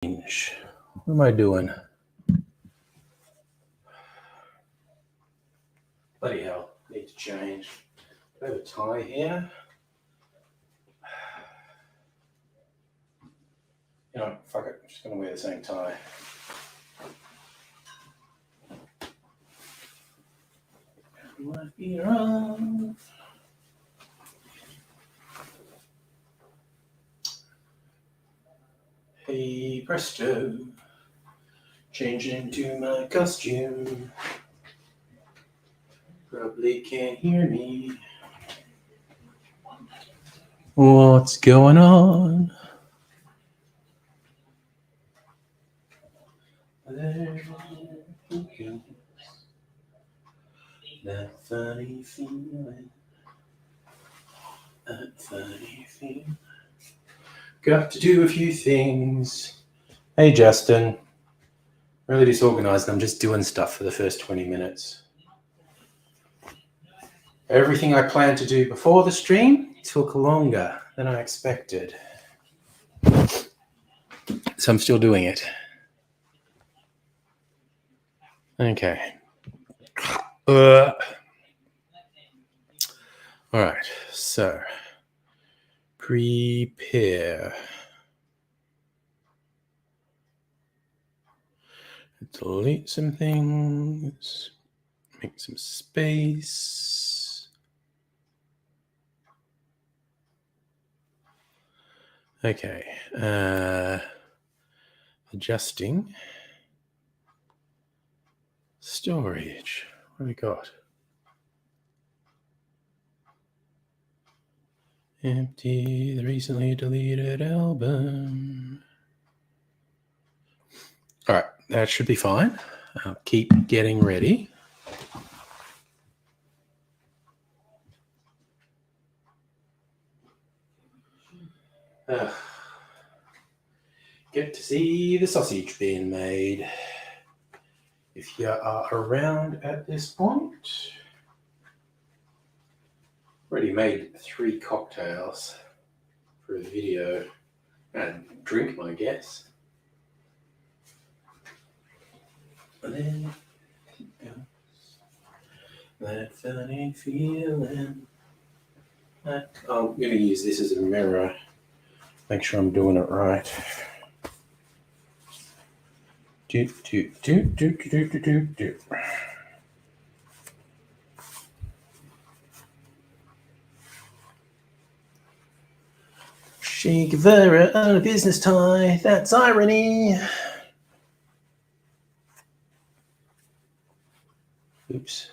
What am I doing? Bloody hell, need to change. I have a tie here. You know, fuck it, I'm just going to wear the same tie. Might be wrong. Hey presto, changing into my costume. Probably can't hear me. What's going on? There goes that funny feeling. That funny feeling. Got to do a few things. Hey Justin. Really disorganized. I'm just doing stuff for the first 20 minutes. Everything I planned to do before the stream took longer than I expected. So I'm still doing it. Okay. All right. So prepare. Delete some things. Make some space. Okay. Adjusting. Storage. What have we got? Empty the recently deleted album. All right, that should be fine. I'll keep getting ready. Get to see the sausage being made. If you are around at this point, already made 3 cocktails for a video and drink, my guess. And then that funny feeling. I'm going to use this as a mirror. Make sure I'm doing it right. Do. Che Guevara on a business tie. That's irony. Oops.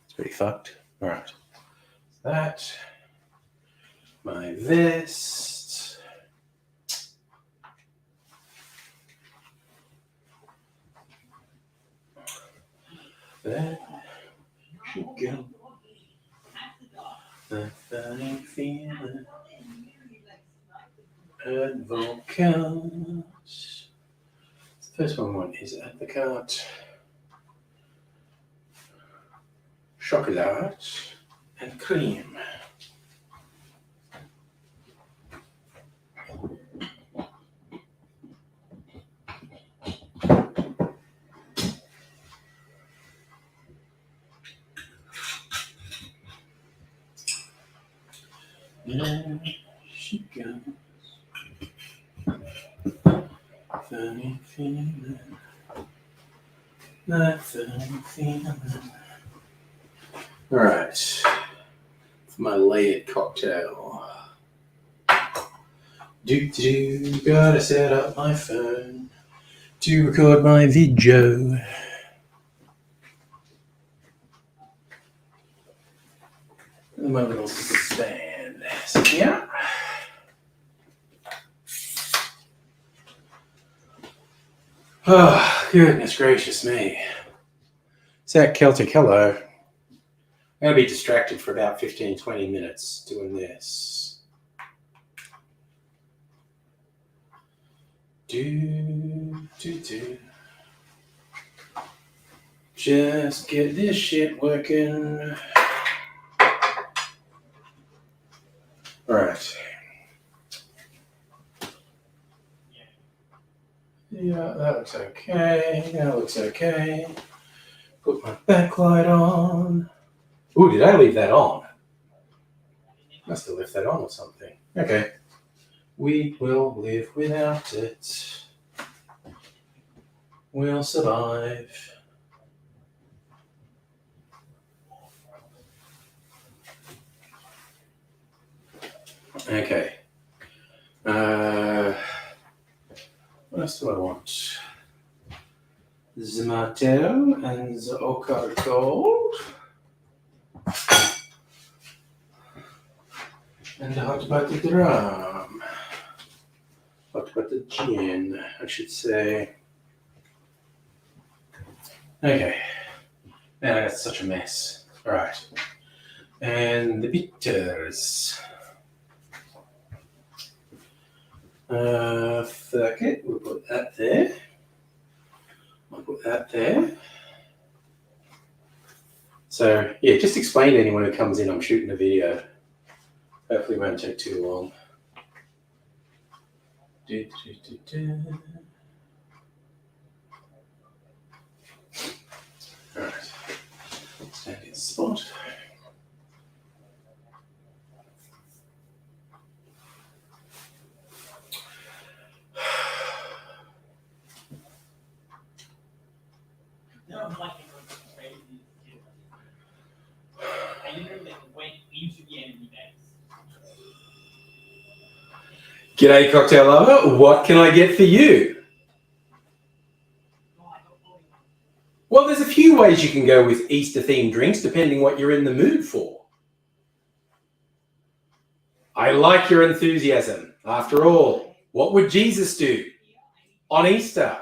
It's pretty fucked. All right. That. My vest. That should go. The funny feeling. Advocate. The first one is advocate. Chocolate and cream. There she goes. Funny feeling. That funny feeling. All right. For my layered cocktail. Gotta set up my phone to record my video. And my little stand. So yeah. Oh, goodness gracious me. It's that Celtic hello. I'm going to be distracted for about 15-20 minutes doing this. Do. Just get this shit working. All right. Yeah, that looks okay. That looks okay. Put my backlight on. Ooh, did I leave that on? Must have left that on or something. Okay. We will live without it. We'll survive. Okay. What else do I want? The Martell and the Ochre Gold. And the hot butter drum. Hot butter gin, I should say. Okay. Man, that's such a mess. Alright. And the bitters. Fuck it, we'll put that there. I'll put that there. So, yeah, just explain to anyone who comes in, I'm shooting a video. Hopefully it won't take too long. Alright. Stand in spot. G'day, cocktail lover. What can I get for you? Well, there's a few ways you can go with Easter-themed drinks, depending what you're in the mood for. I like your enthusiasm. After all, what would Jesus do on Easter?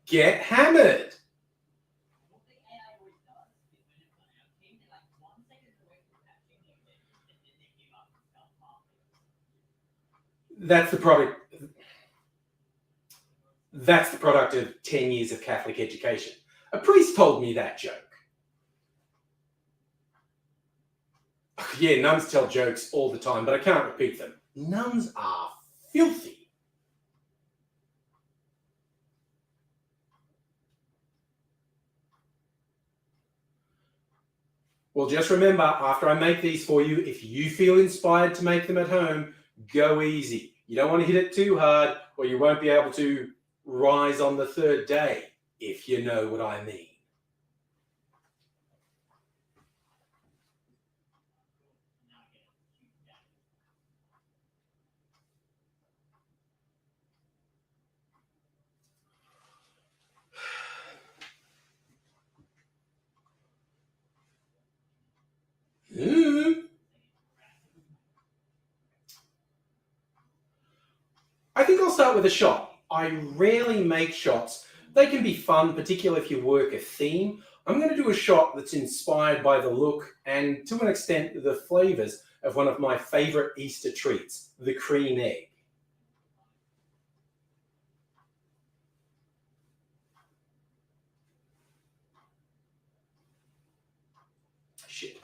Get hammered. That's the product of 10 years of Catholic education. A priest told me that joke. Yeah, nuns tell jokes all the time, but I can't repeat them. Nuns are filthy. Well, just remember, after I make these for you, if you feel inspired to make them at home, go easy. You don't want to hit it too hard, or you won't be able to rise on the third day, if you know what I mean. I think I'll start with a shot. I rarely make shots. They can be fun, particularly if you work a theme. I'm going to do a shot that's inspired by the look and, to an extent, the flavors of one of my favorite Easter treats, the cream egg. Shit.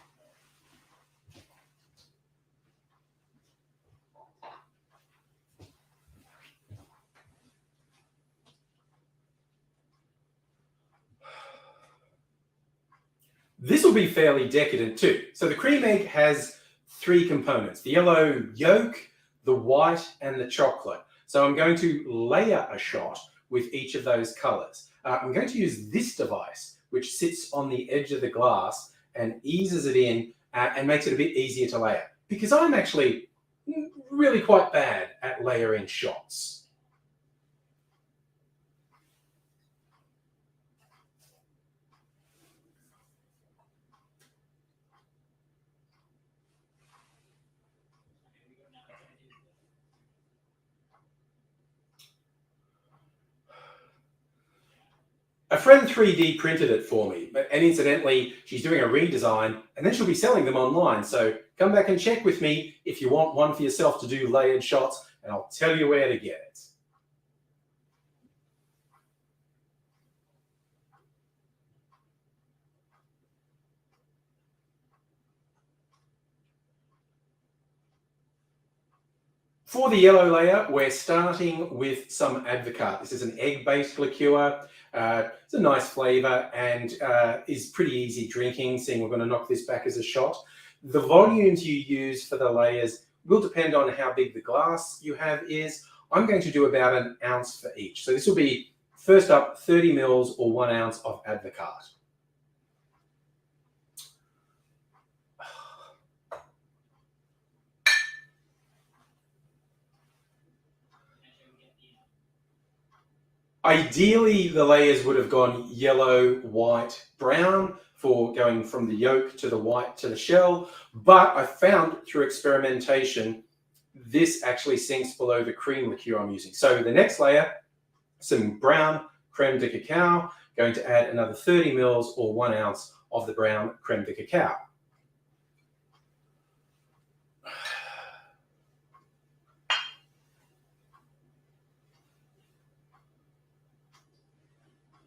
This will be fairly decadent too. So the cream egg has three components: the yellow yolk, the white, and the chocolate. So I'm going to layer a shot with each of those colors. I'm going to use this device, which sits on the edge of the glass and eases it in and makes it a bit easier to layer. Because I'm actually really quite bad at layering shots. A friend 3D printed it for me, and incidentally, she's doing a redesign, and then she'll be selling them online. So come back and check with me if you want one for yourself to do layered shots, and I'll tell you where to get it. For the yellow layer, we're starting with some advocaat. This is an egg-based liqueur. It's a nice flavour and is pretty easy drinking, seeing we're going to knock this back as a shot. The volumes you use for the layers will depend on how big the glass you have is. I'm going to do about an ounce for each. So this will be, first up, 30 mils or 1 ounce of advocaat. Ideally, the layers would have gone yellow, white, brown for going from the yolk to the white to the shell. But I found through experimentation, this actually sinks below the cream liqueur I'm using. So the next layer, some brown creme de cacao, going to add another 30 mils or 1 ounce of the brown creme de cacao.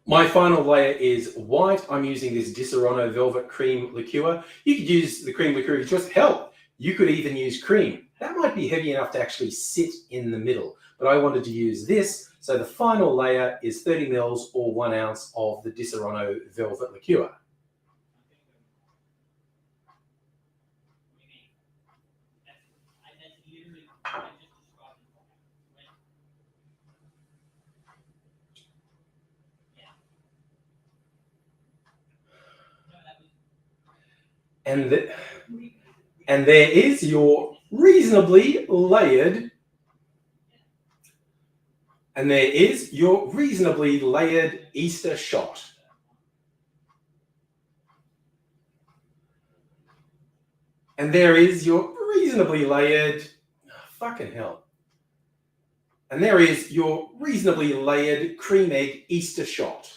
My final layer is white. I'm using this Di Serono Velvet Cream Liqueur. You could use the cream liqueur if just help. You could even use cream. That might be heavy enough to actually sit in the middle, but I wanted to use this. So the final layer is 30 mils or 1 ounce of the Di Serono Velvet Liqueur. And there is your reasonably layered Easter shot. And there is your reasonably layered, fucking hell. And there is your reasonably layered cream egg Easter shot.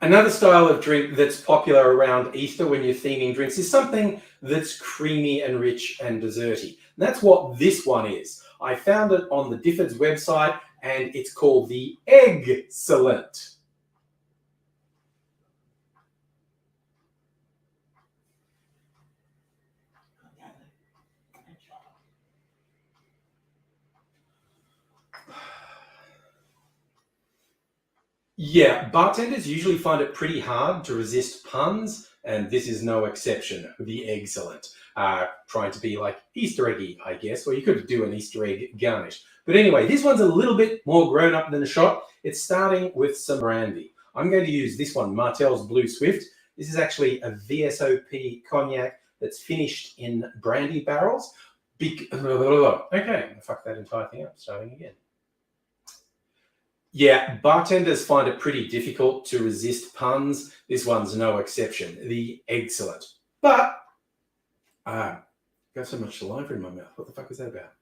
Another style of drink that's popular around Easter when you're theming drinks is something that's creamy and rich and desserty. And that's what this one is. I found it on the Difford's website and it's called the Egg Celente. Yeah, bartenders usually find it pretty hard to resist puns, and this is no exception. The Egg Celente. Trying to be like Easter eggy, I guess, or you could do an Easter egg garnish. But anyway, this one's a little bit more grown up than a shot. It's starting with some brandy. I'm going to use this one, Martell's Blue Swift. This is actually a VSOP cognac that's finished in brandy barrels. Okay, fuck that entire thing up, starting again. Yeah, bartenders find it pretty difficult to resist puns. This one's no exception. The Egg Celente. But, got so much saliva in my mouth. What the fuck is that about?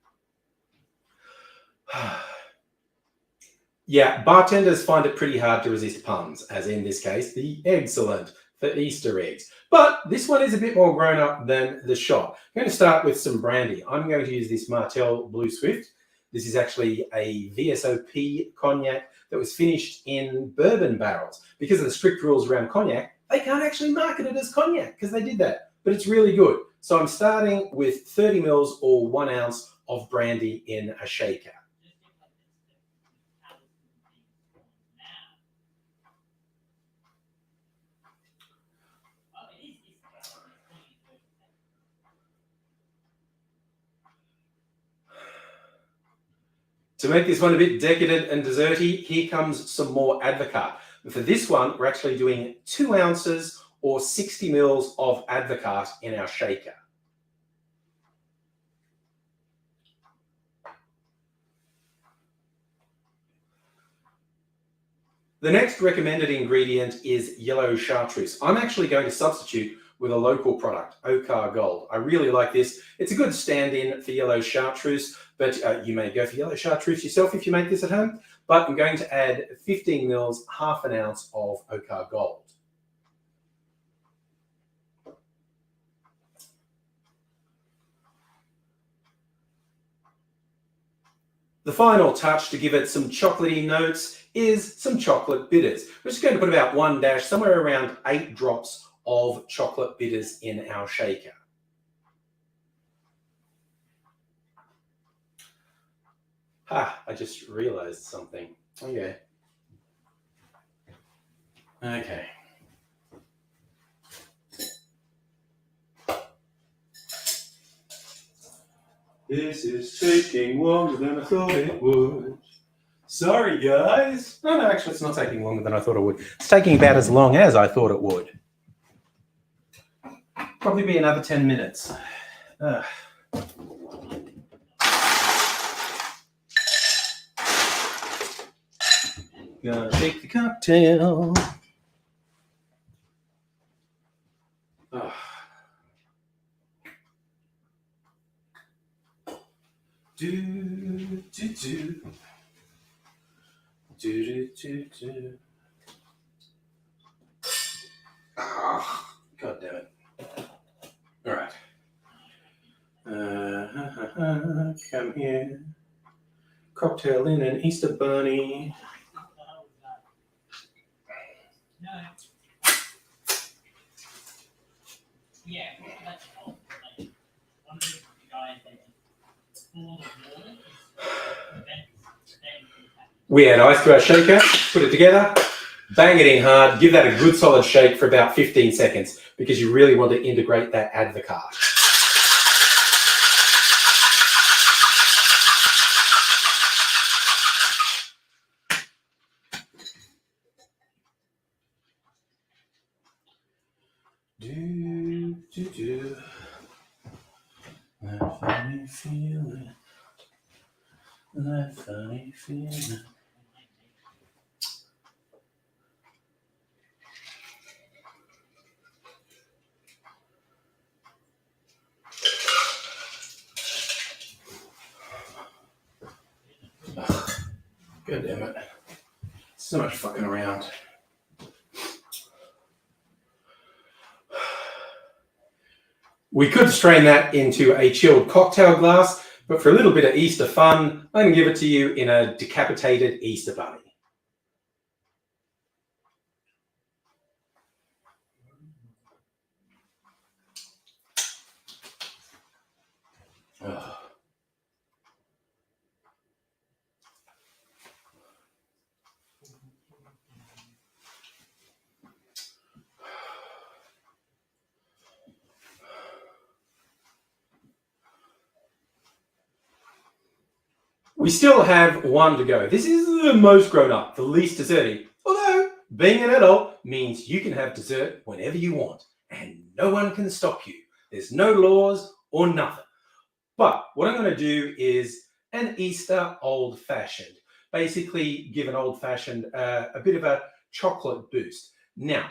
Yeah, bartenders find it pretty hard to resist puns, as in this case, the Egg Celente for Easter eggs. But this one is a bit more grown up than the shot. I'm going to start with some brandy. I'm going to use this Martell Blue Swift. This is actually a VSOP cognac that was finished in bourbon barrels. Because of the strict rules around cognac, they can't actually market it as cognac because they did that. But it's really good. So I'm starting with 30 mils or 1 ounce of brandy in a shaker. To make this one a bit decadent and desserty, here comes some more advocaat. And for this one, we're actually doing 2 ounces or 60 mils of advocaat in our shaker. The next recommended ingredient is yellow chartreuse. I'm actually going to substitute with a local product, Okar Gold. I really like this. It's a good stand-in for yellow chartreuse, but you may go for yellow chartreuse yourself if you make this at home. but I'm going to add 15 mils, half an ounce of Ochre Gold. The final touch to give it some chocolatey notes is some chocolate bitters. We're just going to put about 1 dash, somewhere around 8 drops of chocolate bitters in our shaker. I just realized something. Okay. This is taking longer than I thought it would. Sorry, guys. No, actually, it's not taking longer than I thought it would. It's taking about as long as I thought it would. Probably be another 10 minutes. Gonna shake the cocktail. God damn it. All right. Come here. Cocktail in an Easter bunny. No. Yeah, that's all. Like, one of the guys that full of water. We add ice to our shaker, put it together, bang it in hard, give that a good solid shake for about 15 seconds because you really want to integrate that advocaat. That funny feeling. That funny feeling. God damn it. So much fucking around. We could strain that into a chilled cocktail glass, but for a little bit of Easter fun, I'm going to give it to you in a decapitated Easter bunny. Oh. We still have one to go. This is the most grown up, the least desserty. Although, being an adult means you can have dessert whenever you want, and no one can stop you. There's no laws or nothing. But what I'm going to do is an Easter old-fashioned. Basically, give an old-fashioned a bit of a chocolate boost. Now,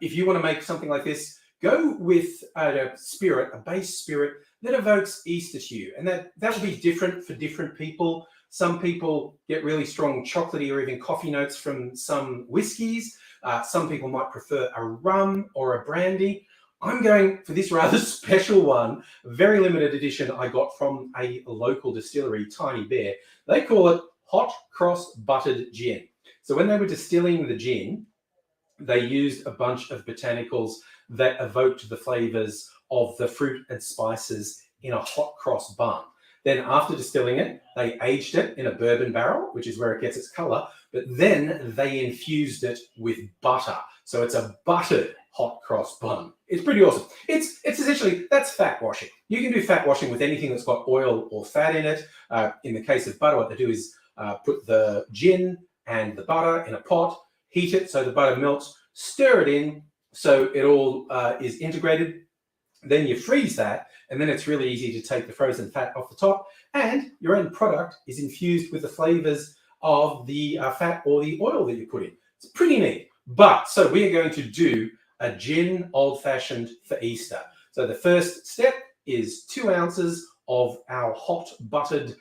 if you want to make something like this, go with a spirit, a base spirit that evokes Easter to you. And that will be different for different people. Some people get really strong chocolatey or even coffee notes from some whiskies. Some people might prefer a rum or a brandy. I'm going for this rather special one, very limited edition I got from a local distillery, Tiny Bear. They call it Hot Cross Buttered Gin. So when they were distilling the gin, they used a bunch of botanicals that evoked the flavors of the fruit and spices in a hot cross bun. Then after distilling it, they aged it in a bourbon barrel, which is where it gets its color, but then they infused it with butter. So it's a buttered hot cross bun. It's pretty awesome. It's essentially, that's fat washing. You can do fat washing with anything that's got oil or fat in it. In the case of butter, what they do is put the gin and the butter in a pot, heat it so the butter melts, stir it in so it all is integrated. Then you freeze that, and then it's really easy to take the frozen fat off the top, and your end product is infused with the flavors of the fat or the oil that you put in. It's pretty neat. But, so we are going to do a gin old-fashioned for Easter. So the first step is 2 ounces of our hot buttered...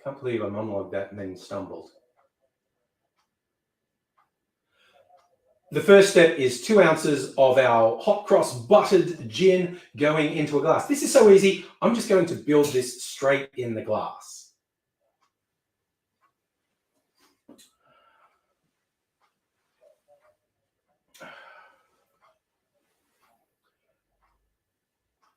Can't believe I monologued that and then stumbled. The first step is 2 ounces of our hot cross buttered gin going into a glass. This is so easy. I'm just going to build this straight in the glass.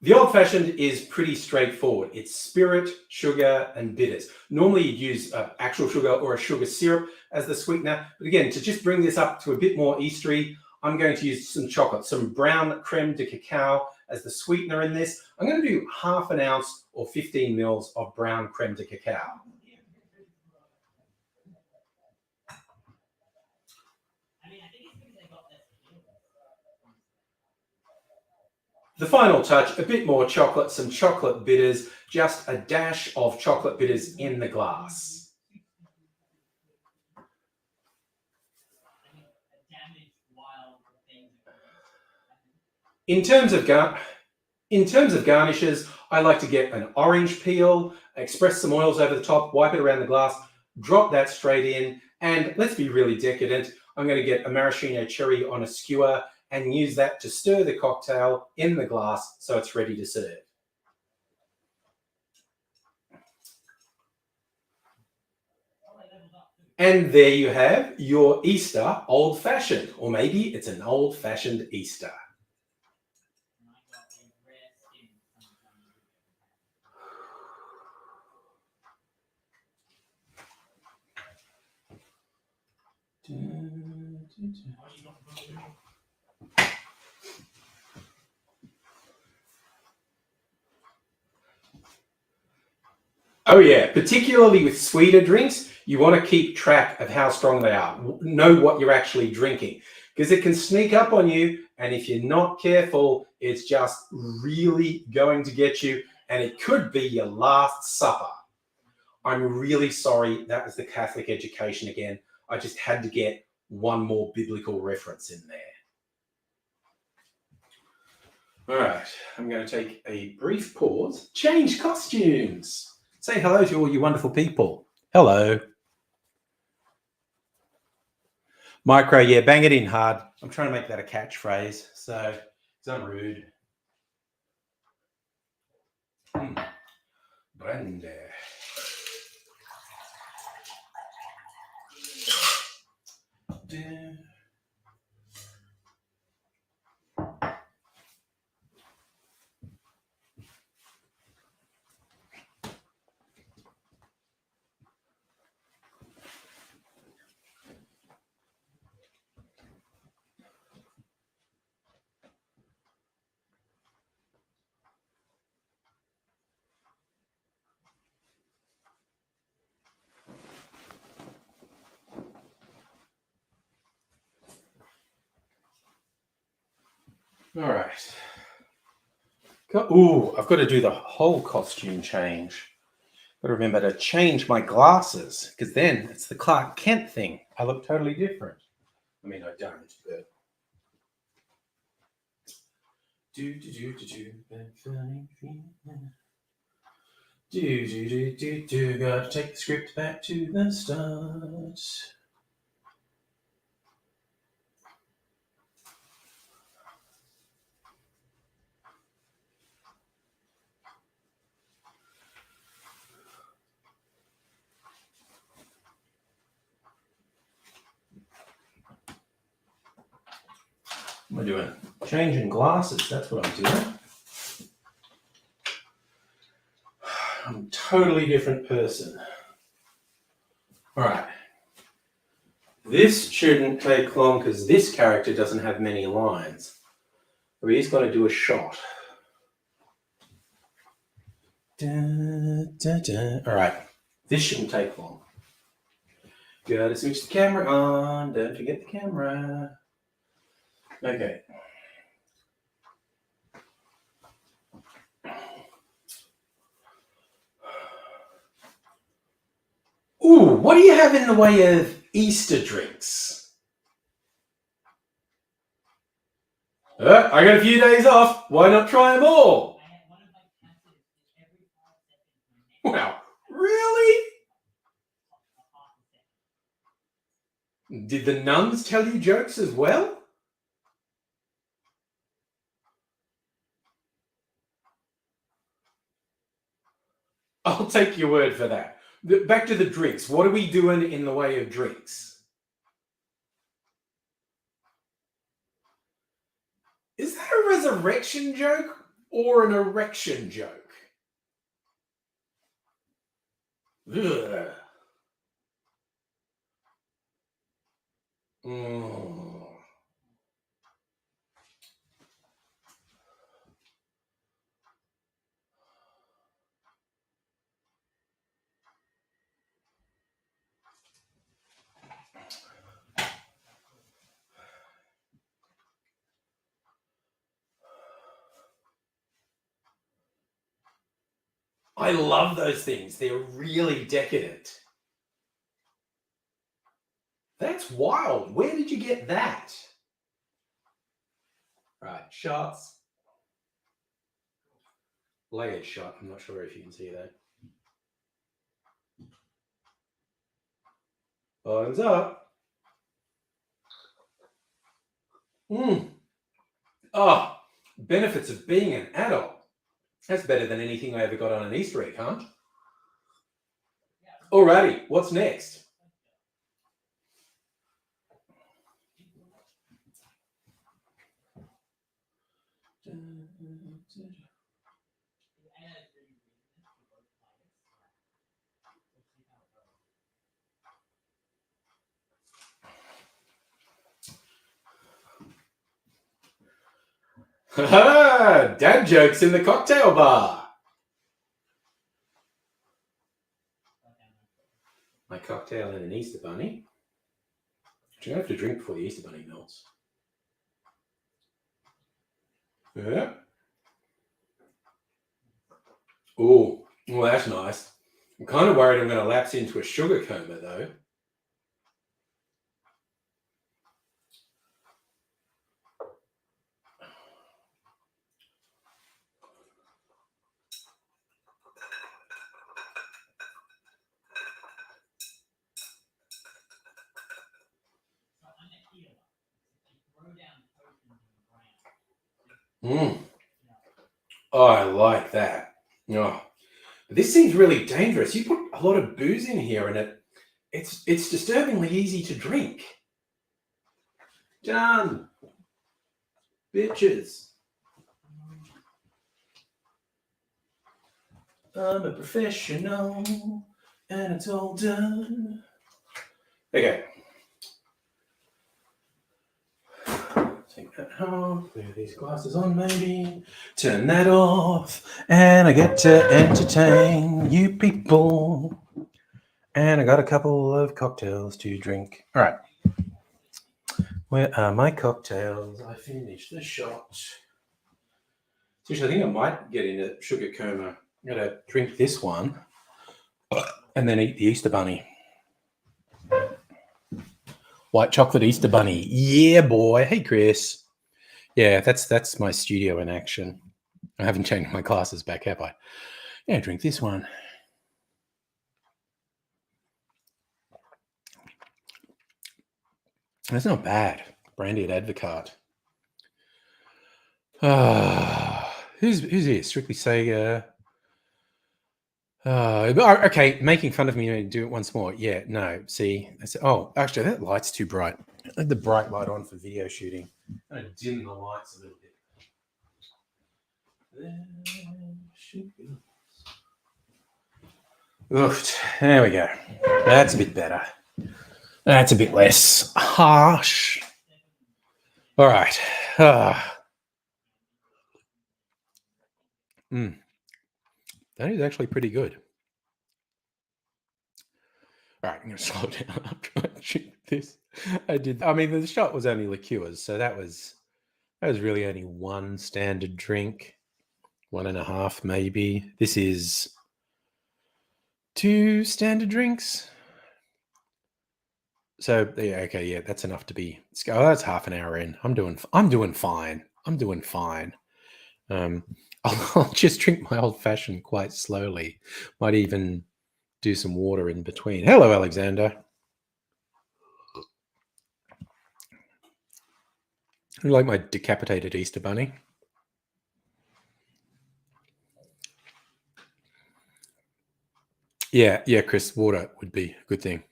The old-fashioned is pretty straightforward. It's spirit, sugar, and bitters. Normally you'd use actual sugar or a sugar syrup as the sweetener. But again, to just bring this up to a bit more Eastery, I'm going to use some chocolate, some brown creme de cacao as the sweetener in this. I'm going to do 1/2 ounce or 15 mils of brown creme de cacao. The final touch, a bit more chocolate, some chocolate bitters, just a dash of chocolate bitters in the glass. In terms of garnishes, I like to get an orange peel, express some oils over the top, wipe it around the glass, drop that straight in, and let's be really decadent. I'm going to get a maraschino cherry on a skewer and use that to stir the cocktail in the glass so it's ready to serve. And there you have your Easter old-fashioned, or maybe it's an old-fashioned Easter. Oh yeah, particularly with sweeter drinks, you want to keep track of how strong they are. Know what you're actually drinking, because it can sneak up on you, and if you're not careful, it's just really going to get you, and it could be your last supper. I'm really sorry, that was the Catholic education again. I just had to get one more biblical reference in there. All right, I'm going to take a brief pause. Change costumes. Say hello to all you wonderful people. Hello. Micro, yeah, bang it in hard. I'm trying to make that a catchphrase, so it's not rude. Brandy. All right. Ooh, I've got to do the whole costume change. Got to remember to change my glasses, because then it's the Clark Kent thing. I look totally different. I mean, I don't, but... Gotta take the script back to the start. What am I doing? Changing glasses, that's what I'm doing. I'm a totally different person. All right. This shouldn't take long because this character doesn't have many lines. But he's got to do a shot. All right. This shouldn't take long. Gotta switch the camera on. Don't forget the camera. Okay. Ooh, what do you have in the way of Easter drinks? I got a few days off. Why not try them all? Wow, really? Did the nuns tell you jokes as well? I'll take your word for that. Back to the drinks. What are we doing in the way of drinks? Is that a resurrection joke or an erection joke? Ugh. Mm. I love those things. They're really decadent. That's wild. Where did you get that? Right, shots. Layered shot. I'm not sure if you can see that. Bottoms up. Oh, benefits of being an adult. That's better than anything I ever got on an Easter egg hunt. Alrighty, what's next? Dad jokes in the cocktail bar. My cocktail and an Easter bunny. Do you have to drink before the Easter bunny melts? Yeah. Oh, well, that's nice. I'm kind of worried I'm going to lapse into a sugar coma, though. Oh, I like that. Oh, but this seems really dangerous. You put a lot of booze in here, and it's disturbingly easy to drink. Done, bitches. I'm a professional, and it's all done. Okay. Take that off, clear these glasses on maybe, turn that off, and I get to entertain you people. And I got a couple of cocktails to drink. All right. Where are my cocktails? I finished the shot. Seriously, I think I might get into sugar coma. I'm going to drink this one and then eat the Easter bunny. White chocolate Easter bunny. Yeah, boy. Hey, Chris. Yeah, that's my studio in action. I haven't changed my glasses back, have I? Yeah, drink this one. That's not bad. Brandy at Advocat. Who's here? Strictly Sega. Okay, making fun of me. Do it once more. Yeah, no. See, oh, actually, that light's too bright. I had the bright light on for video shooting. I'm gonna dim the lights a little bit. There should be. Oof, there we go. That's a bit better. That's a bit less harsh. All right. That is actually pretty good. All right, I'm going to slow down after I drink this. I mean, the shot was only liqueurs, so that was really only one standard drink, 1.5 maybe. This is 2 standard drinks. So yeah, okay, yeah, that's enough to be. Oh, that's half an hour in. I'm doing fine. I'll just drink my old fashioned quite slowly. Might even do some water in between. Hello, Alexander. You like my decapitated Easter bunny? Yeah, Chris, water would be a good thing.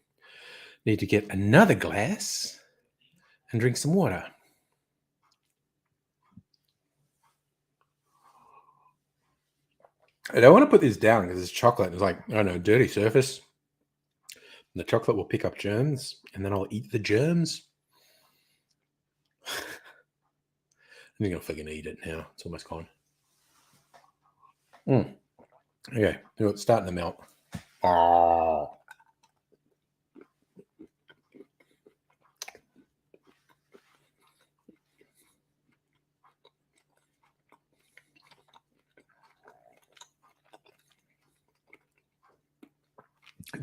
Need to get another glass and drink some water. I don't want to put this down because it's chocolate. It's like, I don't know, dirty surface. And the chocolate will pick up germs, and then I'll eat the germs. I'm going to fucking eat it now. It's almost gone. Okay, it's starting to melt. Oh.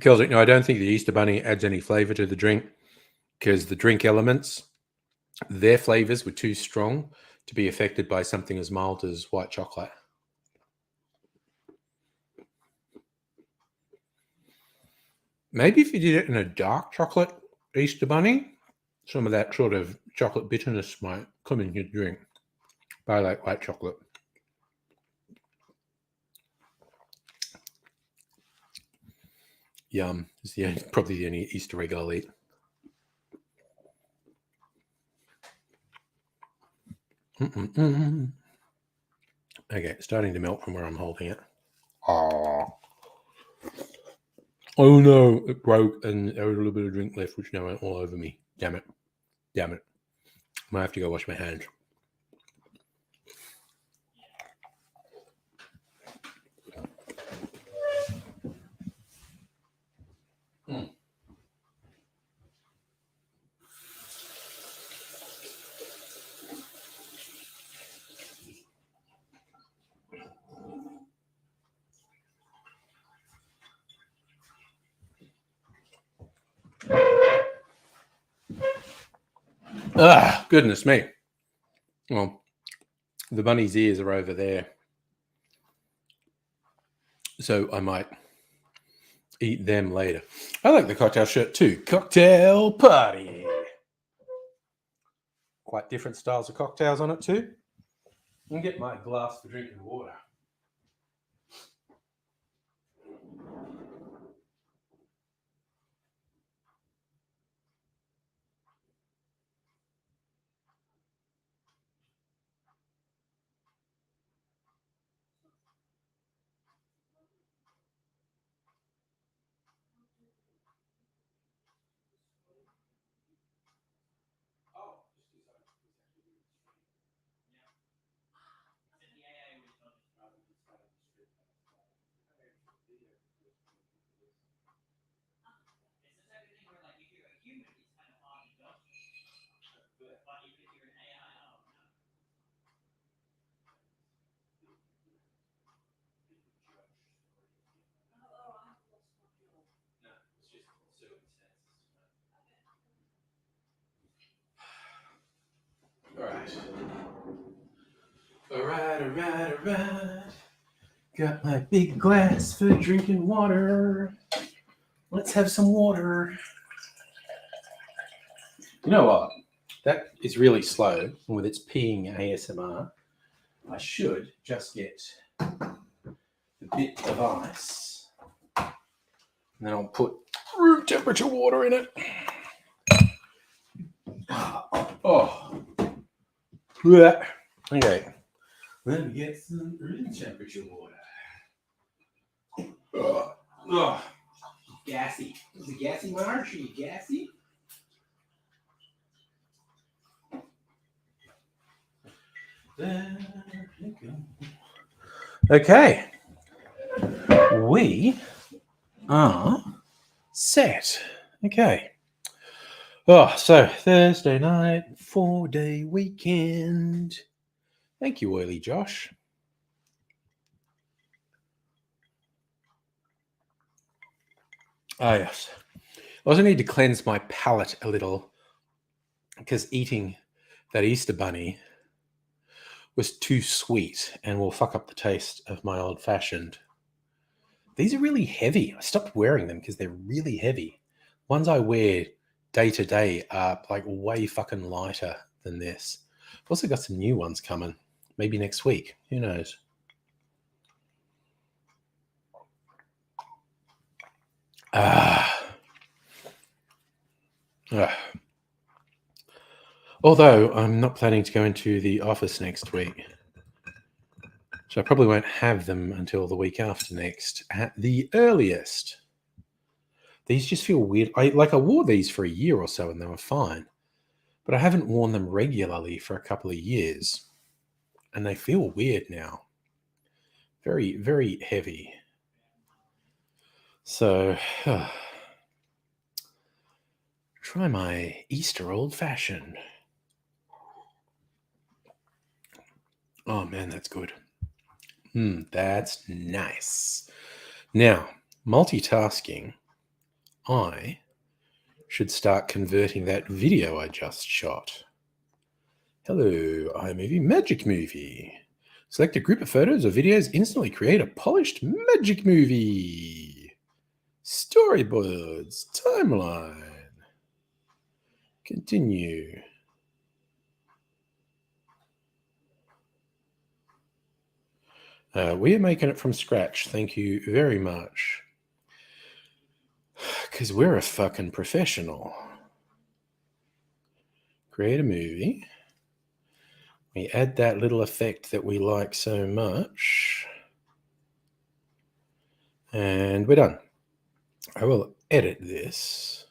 Kelsey, no, I don't think the Easter Bunny adds any flavor to the drink because the drink elements, their flavors were too strong to be affected by something as mild as white chocolate. Maybe if you did it in a dark chocolate Easter Bunny, some of that sort of chocolate bitterness might come in your drink. But I like white chocolate. Yum. It's probably the only Easter egg I'll eat. Okay, it's starting to melt from where I'm holding it. Oh no, it broke and there was a little bit of drink left, which now went all over me. Damn it. I might have to go wash my hands. Goodness me. Well, the bunny's ears are over there. So I might eat them later. I like the cocktail shirt too. Cocktail party. Quite different styles of cocktails on it too. And get my glass for drinking water. All right. Got my big glass for drinking water. Let's have some water. You know what? That is really slow. And with its peeing ASMR, I should just get a bit of ice. And then I'll put room temperature water in it. Oh. Okay. Let me get some room temperature water. Oh. Gassy. Is it gassy, Marge? Are you gassy? There you go. Okay. We are set. Okay. Oh, so Thursday night, 4-day weekend. Thank you, Oily Josh. Yes. I also need to cleanse my palate a little because eating that Easter bunny was too sweet and will fuck up the taste of my old-fashioned. These are really heavy. I stopped wearing them because they're really heavy. Ones I wear day to day are like way fucking lighter than this. I've also got some new ones coming. Maybe next week. Who knows? Although I'm not planning to go into the office next week. So I probably won't have them until the week after next at the earliest. These just feel weird. I wore these for a year or so and they were fine. But I haven't worn them regularly for a couple of years. And they feel weird now. Very, very heavy. So, try my Easter Old Fashioned. Oh man, that's good. That's nice. Now, multitasking. I should start converting that video I just shot. Hello, iMovie Magic Movie. Select a group of photos or videos, instantly create a polished magic movie. Storyboards, timeline. Continue. We are making it from scratch. Thank you very much. Because we're a fucking professional. Create a movie. We add that little effect that we like so much. And we're done. I will edit this.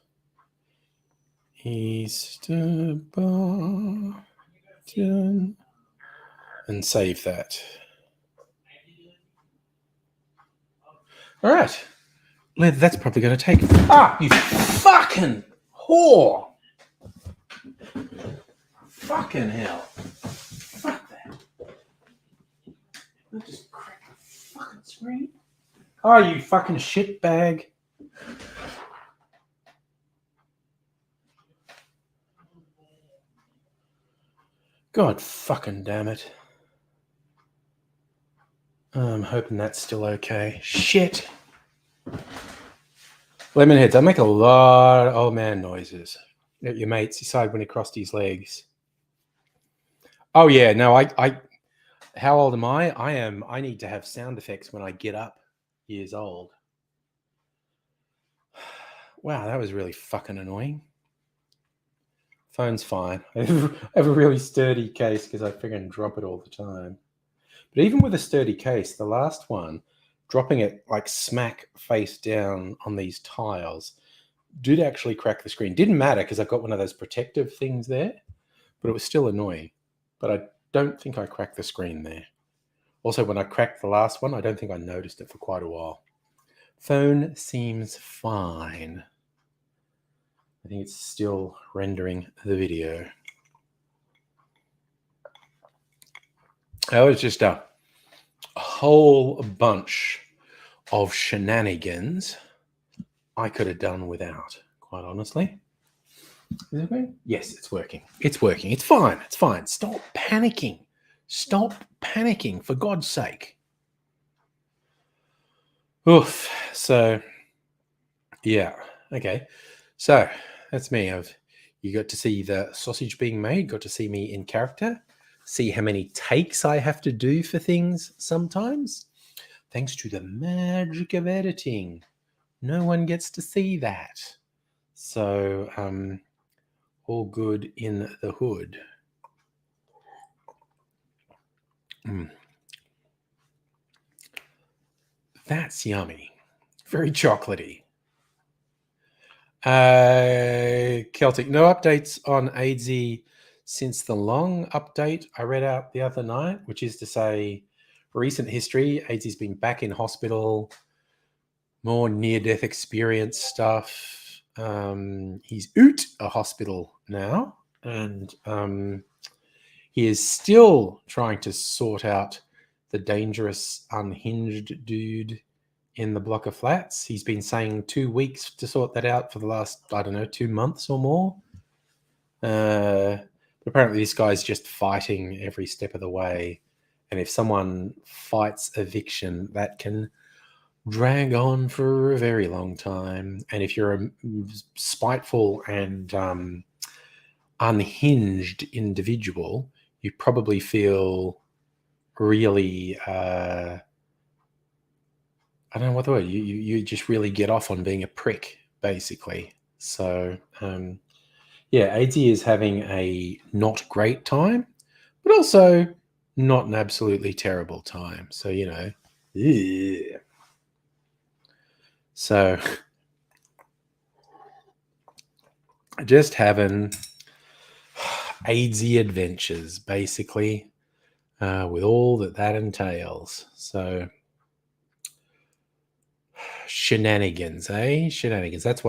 Easter button. And save that. All right. That's probably going to take... Ah, you fucking whore! Fucking hell. Fuck that. I'll just crack the fucking screen. Oh, you fucking shitbag. God fucking damn it. I'm hoping that's still okay. Shit. Lemonheads, I make a lot of old man noises at your mates decide when he crossed his legs. Oh yeah, no, I how old am I? I need to have sound effects when I get up years old. Wow, that was really fucking annoying. Phone's fine. I have a really sturdy case because I freaking drop it all the time. But even with a sturdy case, the last one, dropping it like smack face down on these tiles, did actually crack the screen. Didn't matter because I've got one of those protective things there, but it was still annoying. But I don't think I cracked the screen there. Also, when I cracked the last one, I don't think I noticed it for quite a while. Phone seems fine. I think it's still rendering the video. That was just a whole bunch of shenanigans I could have done without, quite honestly. Is it working? Yes, it's working. It's working. It's fine. It's fine. Stop panicking. Stop panicking, for God's sake. Oof. So, yeah. Okay. So, that's me. You got to see the sausage being made, got to see me in character, see how many takes I have to do for things sometimes. Thanks to the magic of editing. No one gets to see that. So, all good in the hood. That's yummy. Very chocolatey. Celtic, no updates on AIDSy since the long update I read out the other night, which is to say recent history. AIDSy's been back in hospital, more near-death experience stuff. He's out a hospital now, and he is still trying to sort out the dangerous, unhinged dude in the block of flats. He's been saying 2 weeks to sort that out for the last, 2 months or more. But apparently this guy's just fighting every step of the way. And if someone fights eviction, that can drag on for a very long time. And if you're a spiteful and unhinged individual, you probably feel really I don't know what the word, you just really get off on being a prick, basically. So yeah, AZ is having a not great time, but also not an absolutely terrible time. So, you know, yeah. So just having AZ adventures, basically, with all that entails. So shenanigans, eh? Shenanigans. That's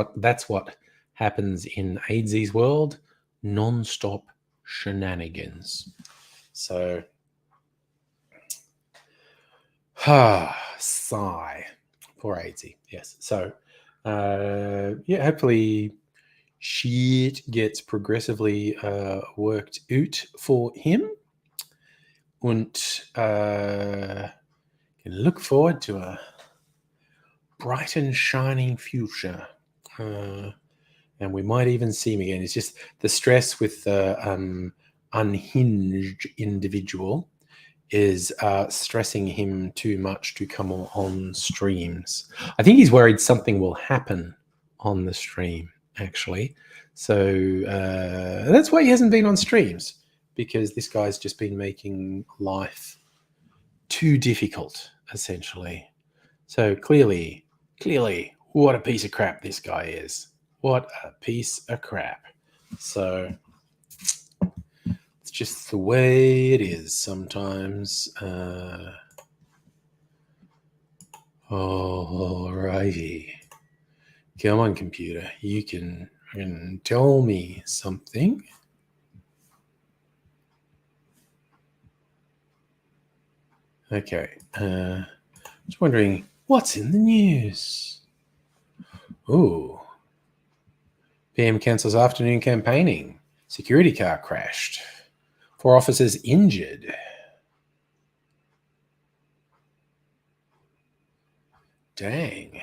what happens in AZ's world. Non-stop shenanigans. So sigh. Poor AZ. Yes. So yeah, hopefully shit gets progressively worked out for him. And can look forward to a bright and shining future. And we might even see him again. It's just the stress with the unhinged individual is stressing him too much to come on streams. I think he's worried something will happen on the stream, actually. So that's why he hasn't been on streams, because this guy's just been making life too difficult, essentially. So clearly, what a piece of crap this guy is. What a piece of crap. So it's just the way it is sometimes. Alrighty. Come on, computer. You can tell me something. Okay. Just wondering what's in the news. Ooh. PM cancels afternoon campaigning. Security car crashed. 4 officers injured. Dang.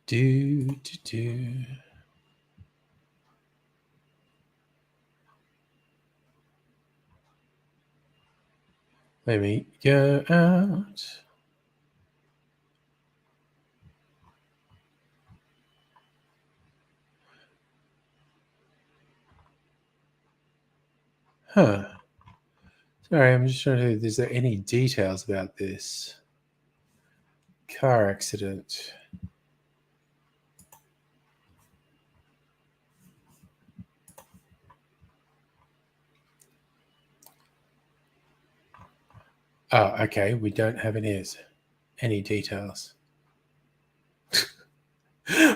Do. Let me go out. Huh. Sorry, I'm just trying to. Is there any details about this car accident? Oh, okay. We don't have any details.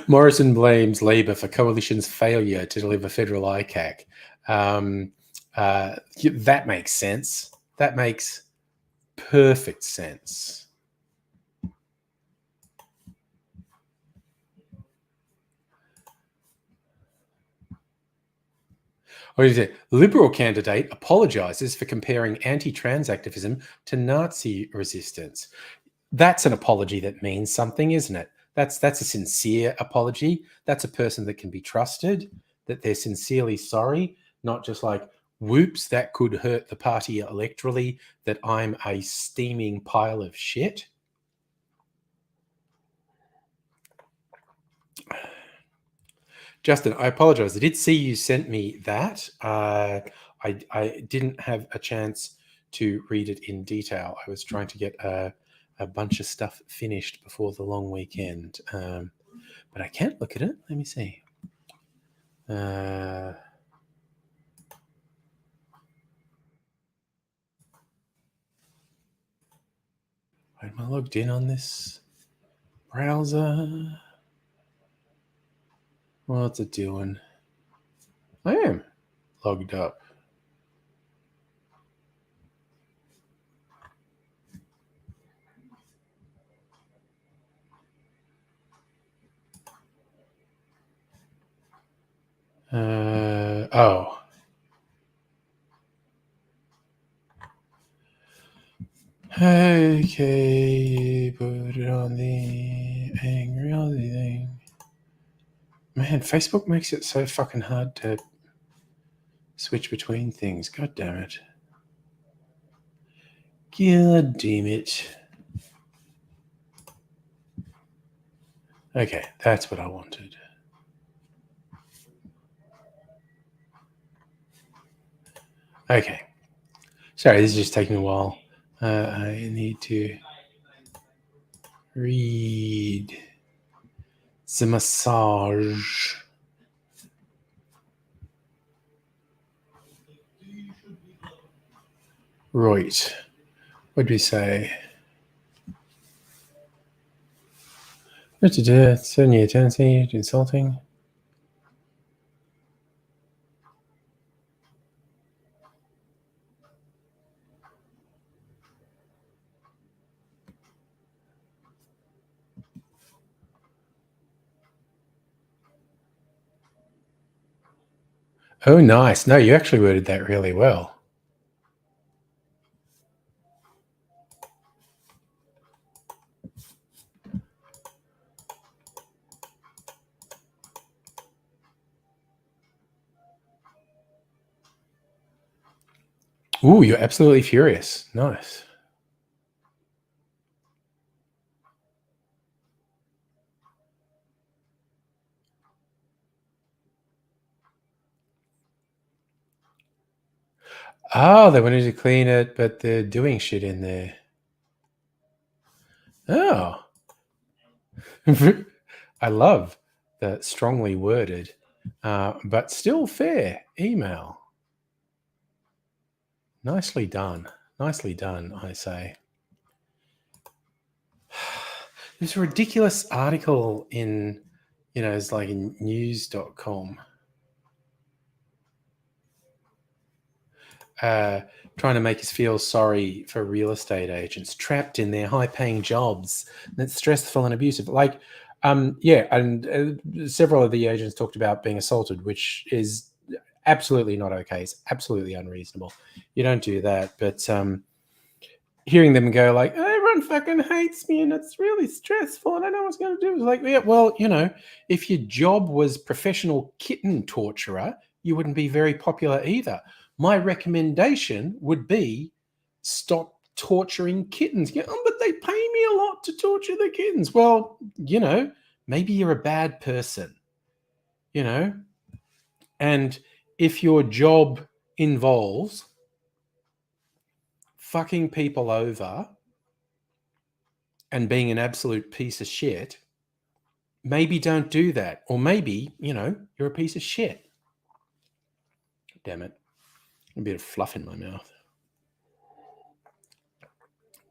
Morrison blames Labor for coalition's failure to deliver federal ICAC. That makes sense. That makes perfect sense. What did you say? Liberal candidate apologizes for comparing anti-trans activism to Nazi resistance. That's an apology that means something, isn't it? That's a sincere apology. That's a person that can be trusted, that they're sincerely sorry, not just like, whoops, that could hurt the party electorally, that I'm a steaming pile of shit. Justin, I apologize. I did see you sent me that. I didn't have a chance to read it in detail. I was trying to get a bunch of stuff finished before the long weekend. But I can't look at it. Let me see. Where am I logged in on this browser? What's it doing? I am logged up. Oh. Okay, put it on the angry Aussie thing. Man, Facebook makes it so fucking hard to switch between things. God damn it. God damn it. Okay, that's what I wanted. Okay. Sorry, this is just taking a while. I need to read the massage. Right. What did we say? Certainly a tendency to insulting. Oh, nice. No, you actually worded that really well. Ooh, you're absolutely furious. Nice. Oh, they wanted to clean it, but they're doing shit in there. Oh. I love the strongly worded, but still fair email. Nicely done. Nicely done, I say. There's a ridiculous article in, it's like in news.com. Trying to make us feel sorry for real estate agents trapped in their high-paying jobs that's stressful and abusive. Like, several of the agents talked about being assaulted, which is absolutely not okay. It's absolutely unreasonable. You don't do that. But hearing them go like, everyone fucking hates me and it's really stressful and I don't know what's going to do. It's like, yeah, well, if your job was professional kitten torturer, you wouldn't be very popular either. My recommendation would be stop torturing kittens. Yeah, but they pay me a lot to torture the kittens. Well, maybe you're a bad person, and if your job involves fucking people over and being an absolute piece of shit, maybe don't do that. Or maybe, you're a piece of shit. Damn it. A bit of fluff in my mouth.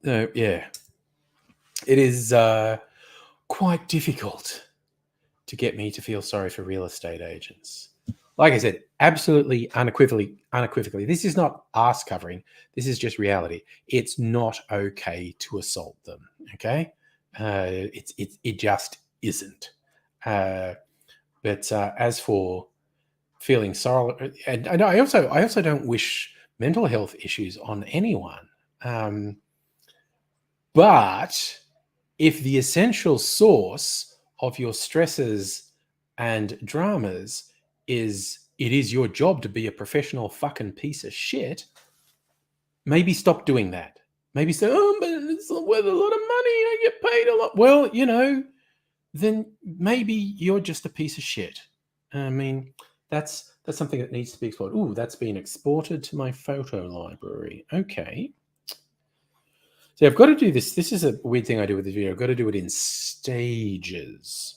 Yeah. It is quite difficult to get me to feel sorry for real estate agents. Like I said, absolutely unequivocally, this is not ass covering. This is just reality. It's not okay to assault them. Okay, it just isn't. But as for feeling sorrow, and I also don't wish mental health issues on anyone. But if the essential source of your stresses and dramas is it is your job to be a professional fucking piece of shit, maybe stop doing that. Maybe say, but it's worth a lot of money. I get paid a lot. Well, then maybe you're just a piece of shit. I mean, that's something that needs to be explored. Ooh, that's been exported to my photo library. Okay. So I've got to do this. This is a weird thing I do with this video. I've got to do it in stages.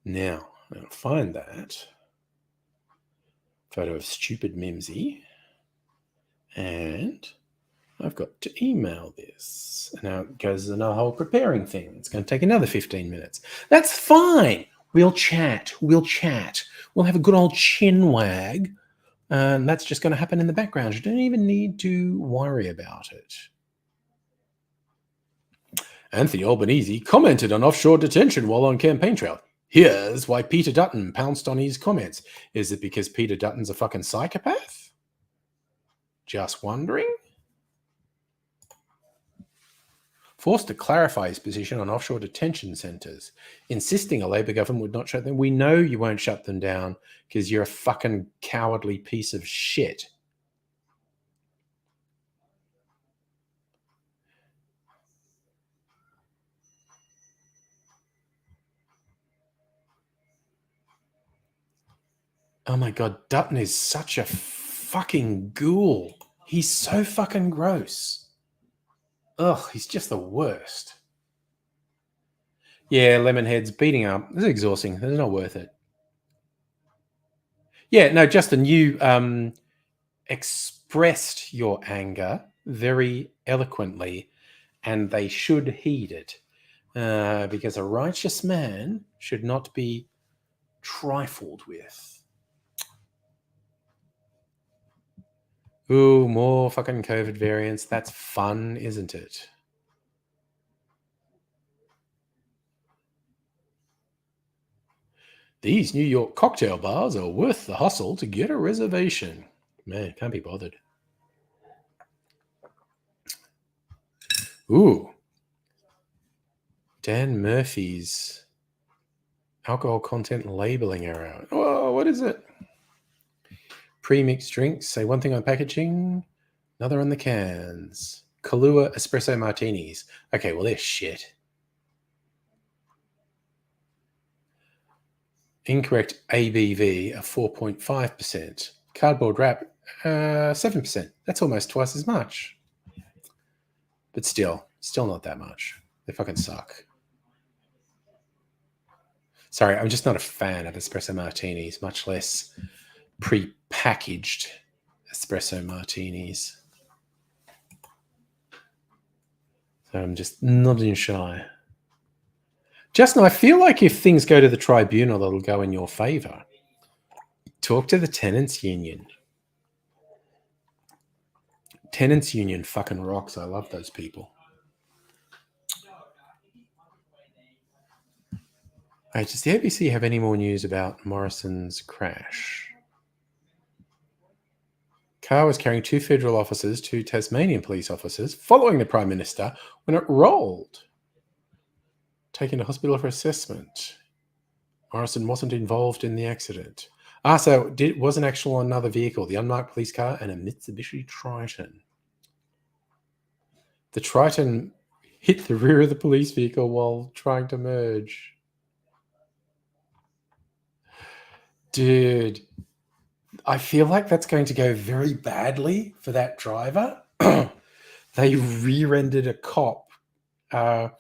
Now, I'll find that photo of stupid Mimsy. And I've got to email this. Now it goes another whole preparing thing. It's going to take another 15 minutes. That's fine. We'll chat. We'll have a good old chin wag. And that's just going to happen in the background. You don't even need to worry about it. Anthony Albanese commented on offshore detention while on campaign trail. Here's why Peter Dutton pounced on his comments. Is it because Peter Dutton's a fucking psychopath? Just wondering. forced to clarify his position on offshore detention centres, insisting a Labor government would not shut them. We know you won't shut them down because you're a fucking cowardly piece of shit. Oh my God, Dutton is such a fucking ghoul. He's so fucking gross. Ugh, he's just the worst. Yeah, Lemonhead's beating up. This is exhausting. It's not worth it. Yeah, no, Justin, you expressed your anger very eloquently, and they should heed it. Because a righteous man should not be trifled with. Ooh, more fucking COVID variants. That's fun, isn't it? These New York cocktail bars are worth the hustle to get a reservation. Man, can't be bothered. Ooh. Dan Murphy's alcohol content labeling error. Oh, what is it? Pre-mixed drinks. Say one thing on packaging, another on the cans. Kahlua espresso martinis. Okay, well, they're shit. Incorrect ABV of 4.5%. Cardboard wrap, 7%. That's almost twice as much. But still not that much. They fucking suck. Sorry, I'm just not a fan of espresso martinis, much less pre-packaged espresso martinis. So I'm just nodding shy. Justin, I feel like if things go to the tribunal, it'll go in your favour. Talk to the tenants union. Tenants union fucking rocks. I love those people. Hey, does the ABC have any more news about Morrison's crash? Car was carrying 2 federal officers, 2 Tasmanian police officers, following the Prime Minister when it rolled. Taken to hospital for assessment. Morrison wasn't involved in the accident. So it was an actual another vehicle, the unmarked police car and a Mitsubishi Triton. The Triton hit the rear of the police vehicle while trying to merge. Dude, I feel like that's going to go very badly for that driver. They rear-ended a cop, and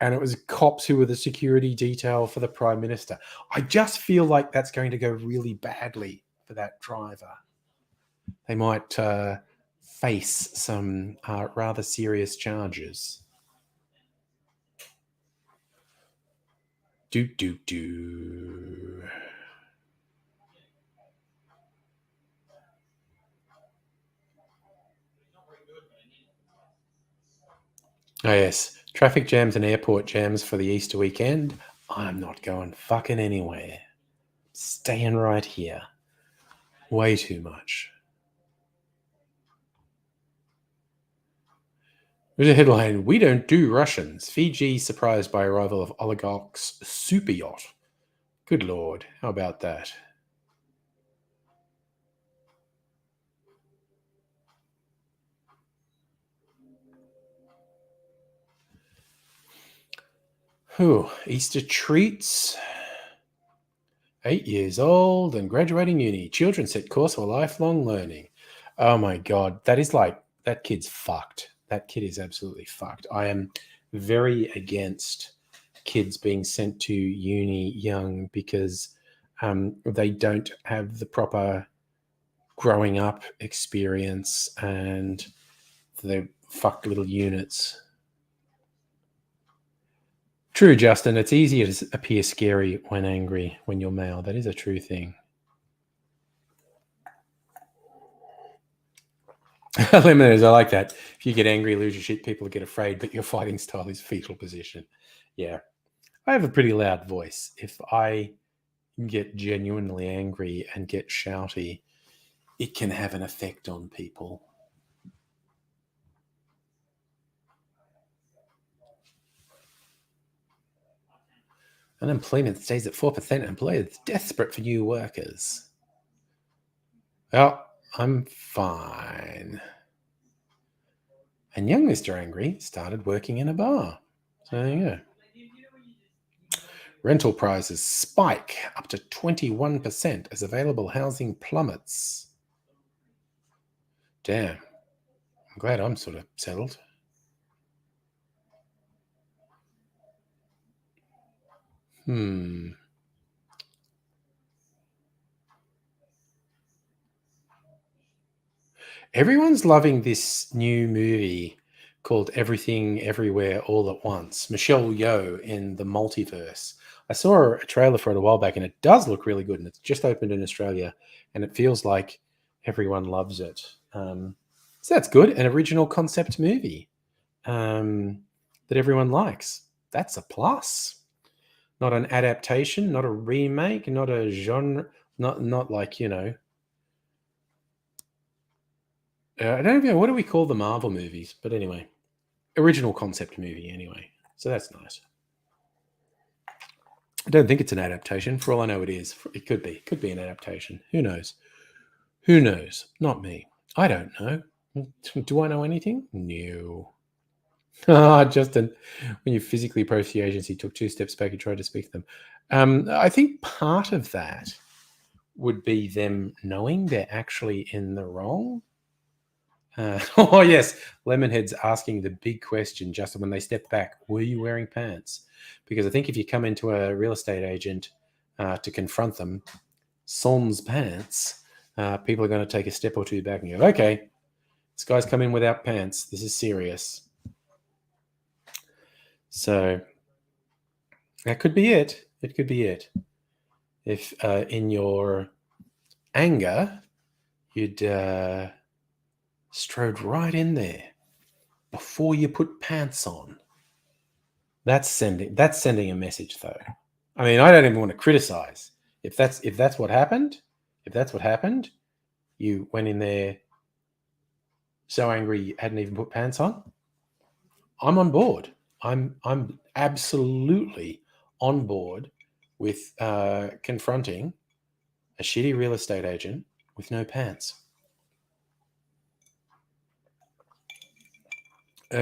it was cops who were the security detail for the Prime Minister. I just feel like that's going to go really badly for that driver. They might face some rather serious charges. Do. Oh, yes. Traffic jams and airport jams for the Easter weekend. I'm not going fucking anywhere. Staying right here. Way too much. There's a headline, "We don't do Russians. Fiji surprised by arrival of oligarch's super yacht." Good Lord, how about that? Whew, Easter treats. 8 years old and graduating uni. Children set course for lifelong learning. Oh my God, that is like, that kid's fucked. That kid is absolutely fucked. I am very against kids being sent to uni young because they don't have the proper growing up experience and they're fucked little units. True, Justin. It's easier to appear scary when angry when you're male. That is a true thing. Lemoners, I like that. If you get angry, lose your shit, people get afraid, but your fighting style is fetal position. Yeah. I have a pretty loud voice. If I get genuinely angry and get shouty, it can have an effect on people. Unemployment stays at 4%. Employers desperate for new workers. Well, I'm fine. And young Mr. Angry started working in a bar. So there you go. Rental prices spike up to 21% as available housing plummets. Damn. I'm glad I'm sort of settled. Everyone's loving this new movie called Everything Everywhere All at Once. Michelle Yeoh in the multiverse. I saw a trailer for it a while back and it does look really good, and it's just opened in Australia and it feels like everyone loves it. So that's good. An original concept movie that everyone likes. That's a plus. Not an adaptation, not a remake, not a genre, not like, you know, I don't know, what do we call the Marvel movies? But anyway, original concept movie anyway. So that's nice. I don't think it's an adaptation. For all I know, it is. It could be. It could be an adaptation. Who knows? Who knows? Not me. I don't know. Do I know anything? No. Justin, when you physically approached the agency, took 2 steps back and tried to speak to them. I think part of that would be them knowing they're actually in the wrong. Oh, yes. Lemonhead's asking the big question, Justin, when they step back, were you wearing pants? Because I think if you come into a real estate agent to confront them, sans pants, people are going to take a step or two back and go, okay, this guy's come in without pants. This is serious. So that could be it. It could be it. If in your anger, you'd strode right in there before you put pants on. That's sending a message, though. I mean, I don't even want to criticize. If that's what happened, you went in there so angry you hadn't even put pants on. I'm on board. I'm absolutely on board with confronting a shitty real estate agent with no pants.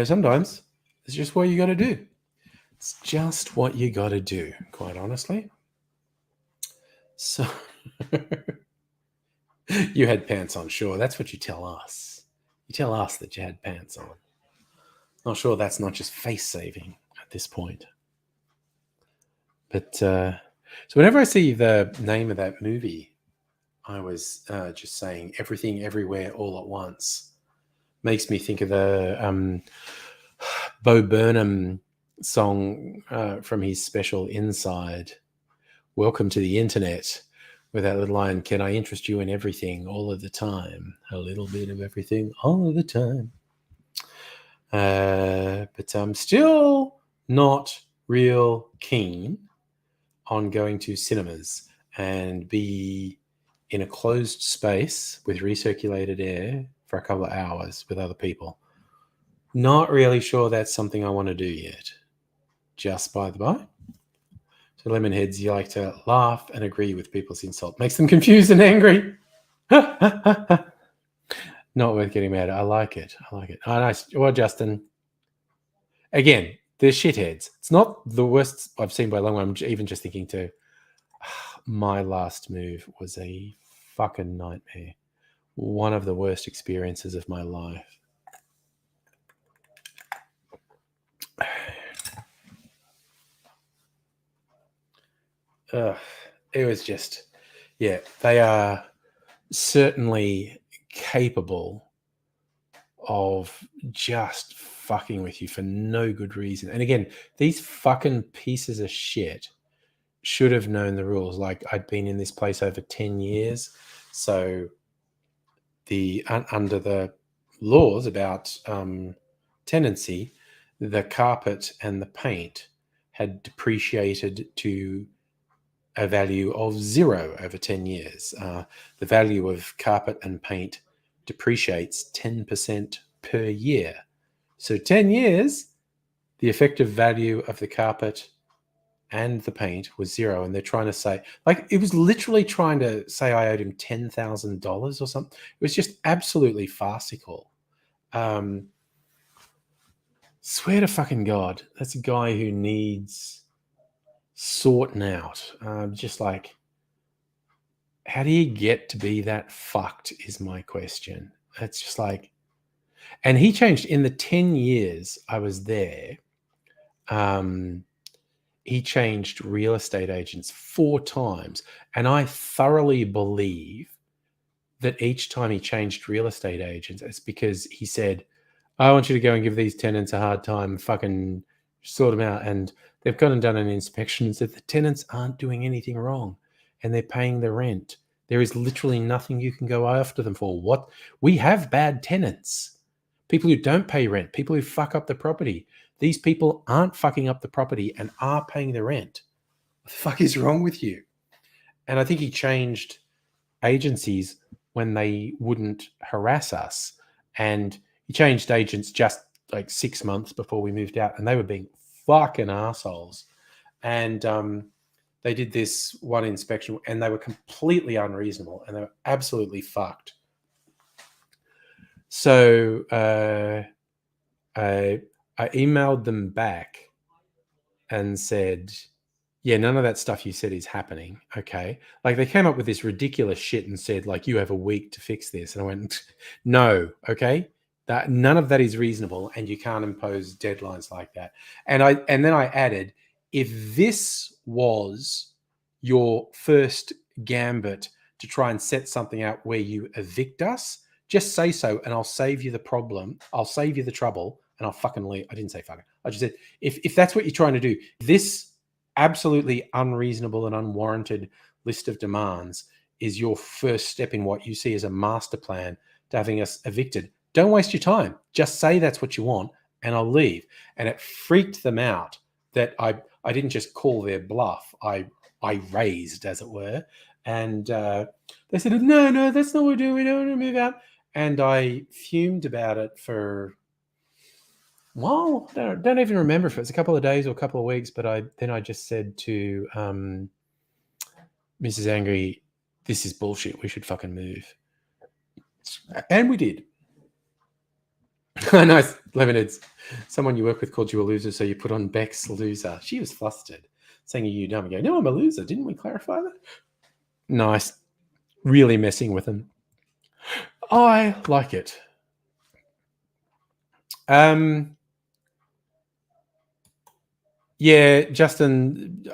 Sometimes it's just what you got to do. It's just what you got to do, quite honestly. So you had pants on, sure. That's what you tell us. You tell us that you had pants on. Not sure that's not just face saving at this point. But so whenever I see the name of that movie, I was just saying Everything Everywhere All at Once. Makes me think of the Bo Burnham song from his special Inside, Welcome to the Internet, with that little line, can I interest you in everything all of the time? A little bit of everything all of the time. But I'm still not real keen on going to cinemas and be in a closed space with recirculated air for a couple of hours with other people. Not really sure that's something I want to do yet. Just by the by. So Lemonheads, you like to laugh and agree with people's insult. Makes them confused and angry. Not worth getting mad. I like it. Oh, nice. Well, Justin, again, they're shitheads. It's not the worst I've seen by a long way. I'm even just thinking too, my last move was a fucking nightmare. One of the worst experiences of my life. It was just, yeah, they are certainly capable of just fucking with you for no good reason. And again, these fucking pieces of shit should have known the rules. Like, I'd been in this place over 10 years. So under the laws about tenancy, the carpet and the paint had depreciated to a value of 0 over 10 years. The value of carpet and paint depreciates 10% per year. So 10 years, the effective value of the carpet and the paint was zero. And they're trying to say, like, it was literally trying to say I owed him $10,000 or something. It was just absolutely farcical. Swear to fucking God, that's a guy who needs sorting out. Just like, how do you get to be that fucked is my question. It's just like, and he changed in the 10 years I was there. He changed real estate agents 4 times. And I thoroughly believe that each time he changed real estate agents, it's because he said, I want you to go and give these tenants a hard time, fucking sort them out. And they've gone and done an inspection and said the tenants aren't doing anything wrong and they're paying the rent. There is literally nothing you can go after them for. What? We have bad tenants. People who don't pay rent, people who fuck up the property. These people aren't fucking up the property and are paying the rent. What the fuck is wrong with you? And I think he changed agencies when they wouldn't harass us. And he changed agents just like 6 months before we moved out, and they were being fucking assholes. And they did this one inspection, and they were completely unreasonable, and they were absolutely fucked. So I emailed them back and said, yeah, none of that stuff you said is happening. Okay. Like, they came up with this ridiculous shit and said, like, you have a week to fix this. And I went, no. Okay. That none of that is reasonable, and you can't impose deadlines like that. And then I added, if this was your first gambit to try and set something out where you evict us, just say so, and I'll save you the problem. I'll save you the trouble, and I'll fucking leave. I didn't say fucking. I just said, if that's what you're trying to do, this absolutely unreasonable and unwarranted list of demands is your first step in what you see as a master plan to having us evicted. Don't waste your time. Just say that's what you want, and I'll leave. And it freaked them out that I didn't just call their bluff. I raised, as it were. And they said, no, that's not what we're doing. We don't want to move out. And I fumed about it for, well, I don't even remember if it was a couple of days or a couple of weeks. But then I just said to Mrs. Angry, this is bullshit. We should fucking move. And we did. Nice, Lemonades. Someone you work with called you a loser, so you put on Beck's loser. She was flustered, saying, "Are you dumb?" I go, "No, I'm a loser. Didn't we clarify that?" Nice. Really messing with them. I like it. Yeah, Justin,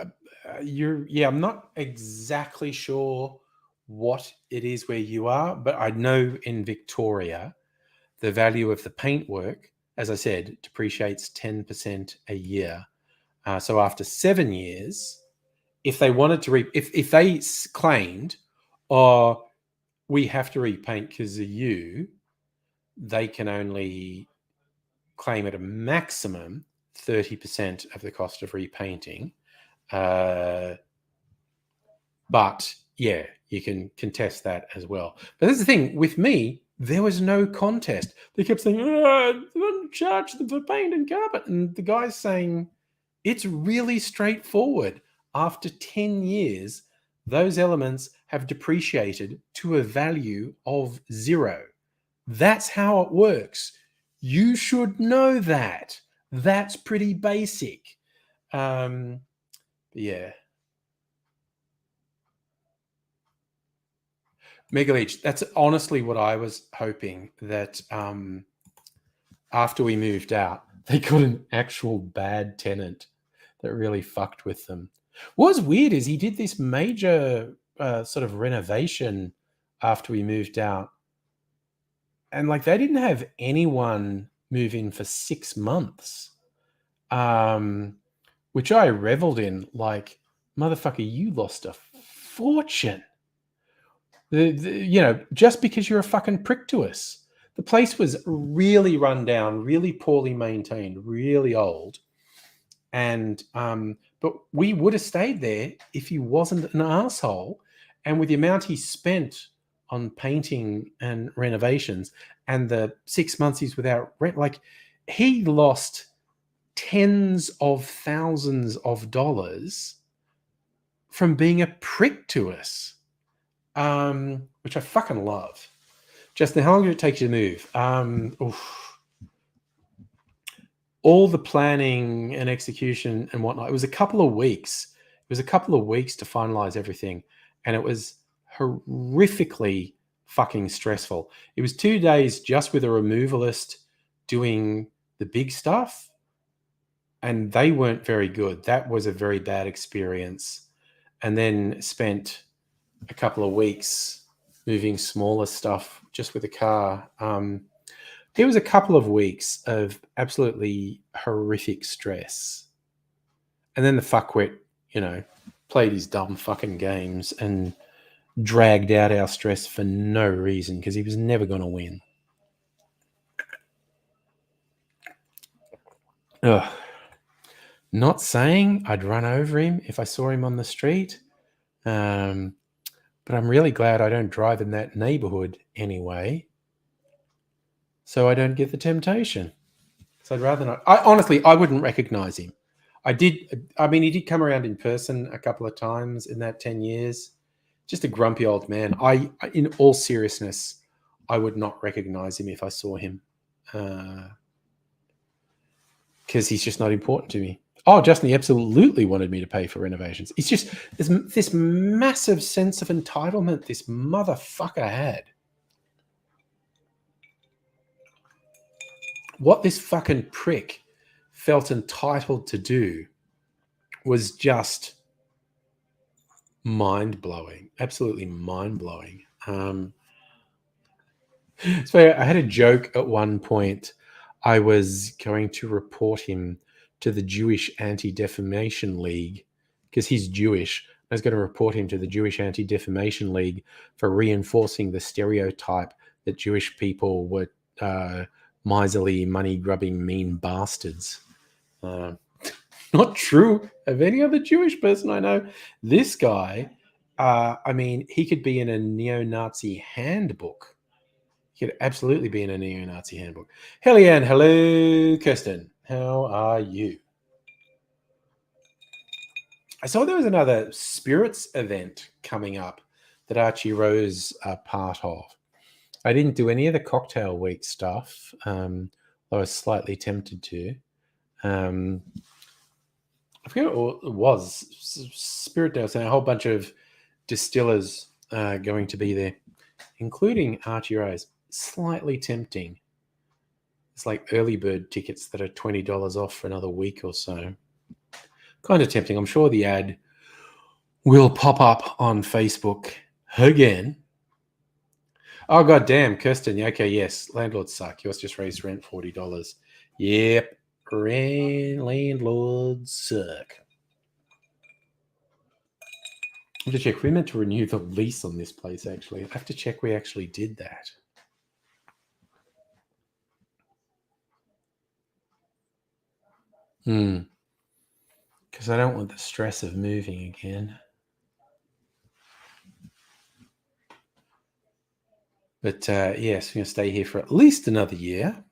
I'm not exactly sure what it is where you are, but I know in Victoria, the value of the paintwork, as I said, depreciates 10% a year. So after 7 years, if they wanted to if they claimed, "Oh, we have to repaint because of you," they can only claim at a maximum 30% of the cost of repainting. But yeah, you can contest that as well. But that's the thing with me. There was no contest. They kept saying, "Oh, charge them for paint and carpet," and the guy's saying, it's really straightforward. After 10 years, those elements have depreciated to a value of 0. That's how it works. You should know that. That's pretty basic. Yeah. Mega Leech, that's honestly what I was hoping, that after we moved out, they got an actual bad tenant that really fucked with them. What was weird is he did this major sort of renovation after we moved out. And like, they didn't have anyone move in for 6 months, which I reveled in. Like, motherfucker, you lost a fortune. Just because you're a fucking prick to us. The place was really run down, really poorly maintained, really old. And but we would have stayed there if he wasn't an asshole. And with the amount he spent on painting and renovations and the 6 months he's without rent, like, he lost tens of thousands of dollars from being a prick to us, which I fucking love. Justin, how long did it take you to move? All the planning and execution and whatnot. It was a couple of weeks. It was a couple of weeks to finalize everything, and it was horrifically fucking stressful. It was 2 days just with a removalist doing the big stuff, and they weren't very good. That was a very bad experience. And then spent a couple of weeks moving smaller stuff just with a car. It was a couple of weeks of absolutely horrific stress. And then the fuckwit, played his dumb fucking games and dragged out our stress for no reason because he was never going to win. Ugh. Not saying I'd run over him if I saw him on the street, but I'm really glad I don't drive in that neighborhood anyway, so I don't get the temptation. So I'd rather not. I wouldn't recognize him. He did come around in person a couple of times in that 10 years. Just a grumpy old man. In all seriousness, I would not recognize him if I saw him, because he's just not important to me. Oh, Justin, he absolutely wanted me to pay for renovations. It's just this massive sense of entitlement this motherfucker had. What this fucking prick felt entitled to do was just mind-blowing. Absolutely mind-blowing. So I had a joke at one point. I was going to report him to the Jewish Anti-Defamation League because he's Jewish. I was going to report him to the Jewish Anti-Defamation League for reinforcing the stereotype that Jewish people were miserly, money-grubbing, mean bastards. Not true of any other Jewish person I know. This guy, he could be in a neo-Nazi handbook. He could absolutely be in a neo-Nazi handbook. Hellianne, hello, Kirsten. How are you? I saw there was another spirits event coming up that Archie Rose are part of. I didn't do any of the cocktail week stuff. I was slightly tempted to. I forget what it was. Spirit Day was saying a whole bunch of distillers going to be there, including Archie Rose. Slightly tempting. It's like early bird tickets that are $20 off for another week or so. Kind of tempting. I'm sure the ad will pop up on Facebook again. Oh, god damn, Kirsten. Okay, yes. Landlords suck. Yours just raised rent $40. Yep. Landlords suck. I have to check. We meant to renew the lease on this place, actually. I have to check we actually did that. Because I don't want the stress of moving again. But yes, we're going to stay here for at least another year.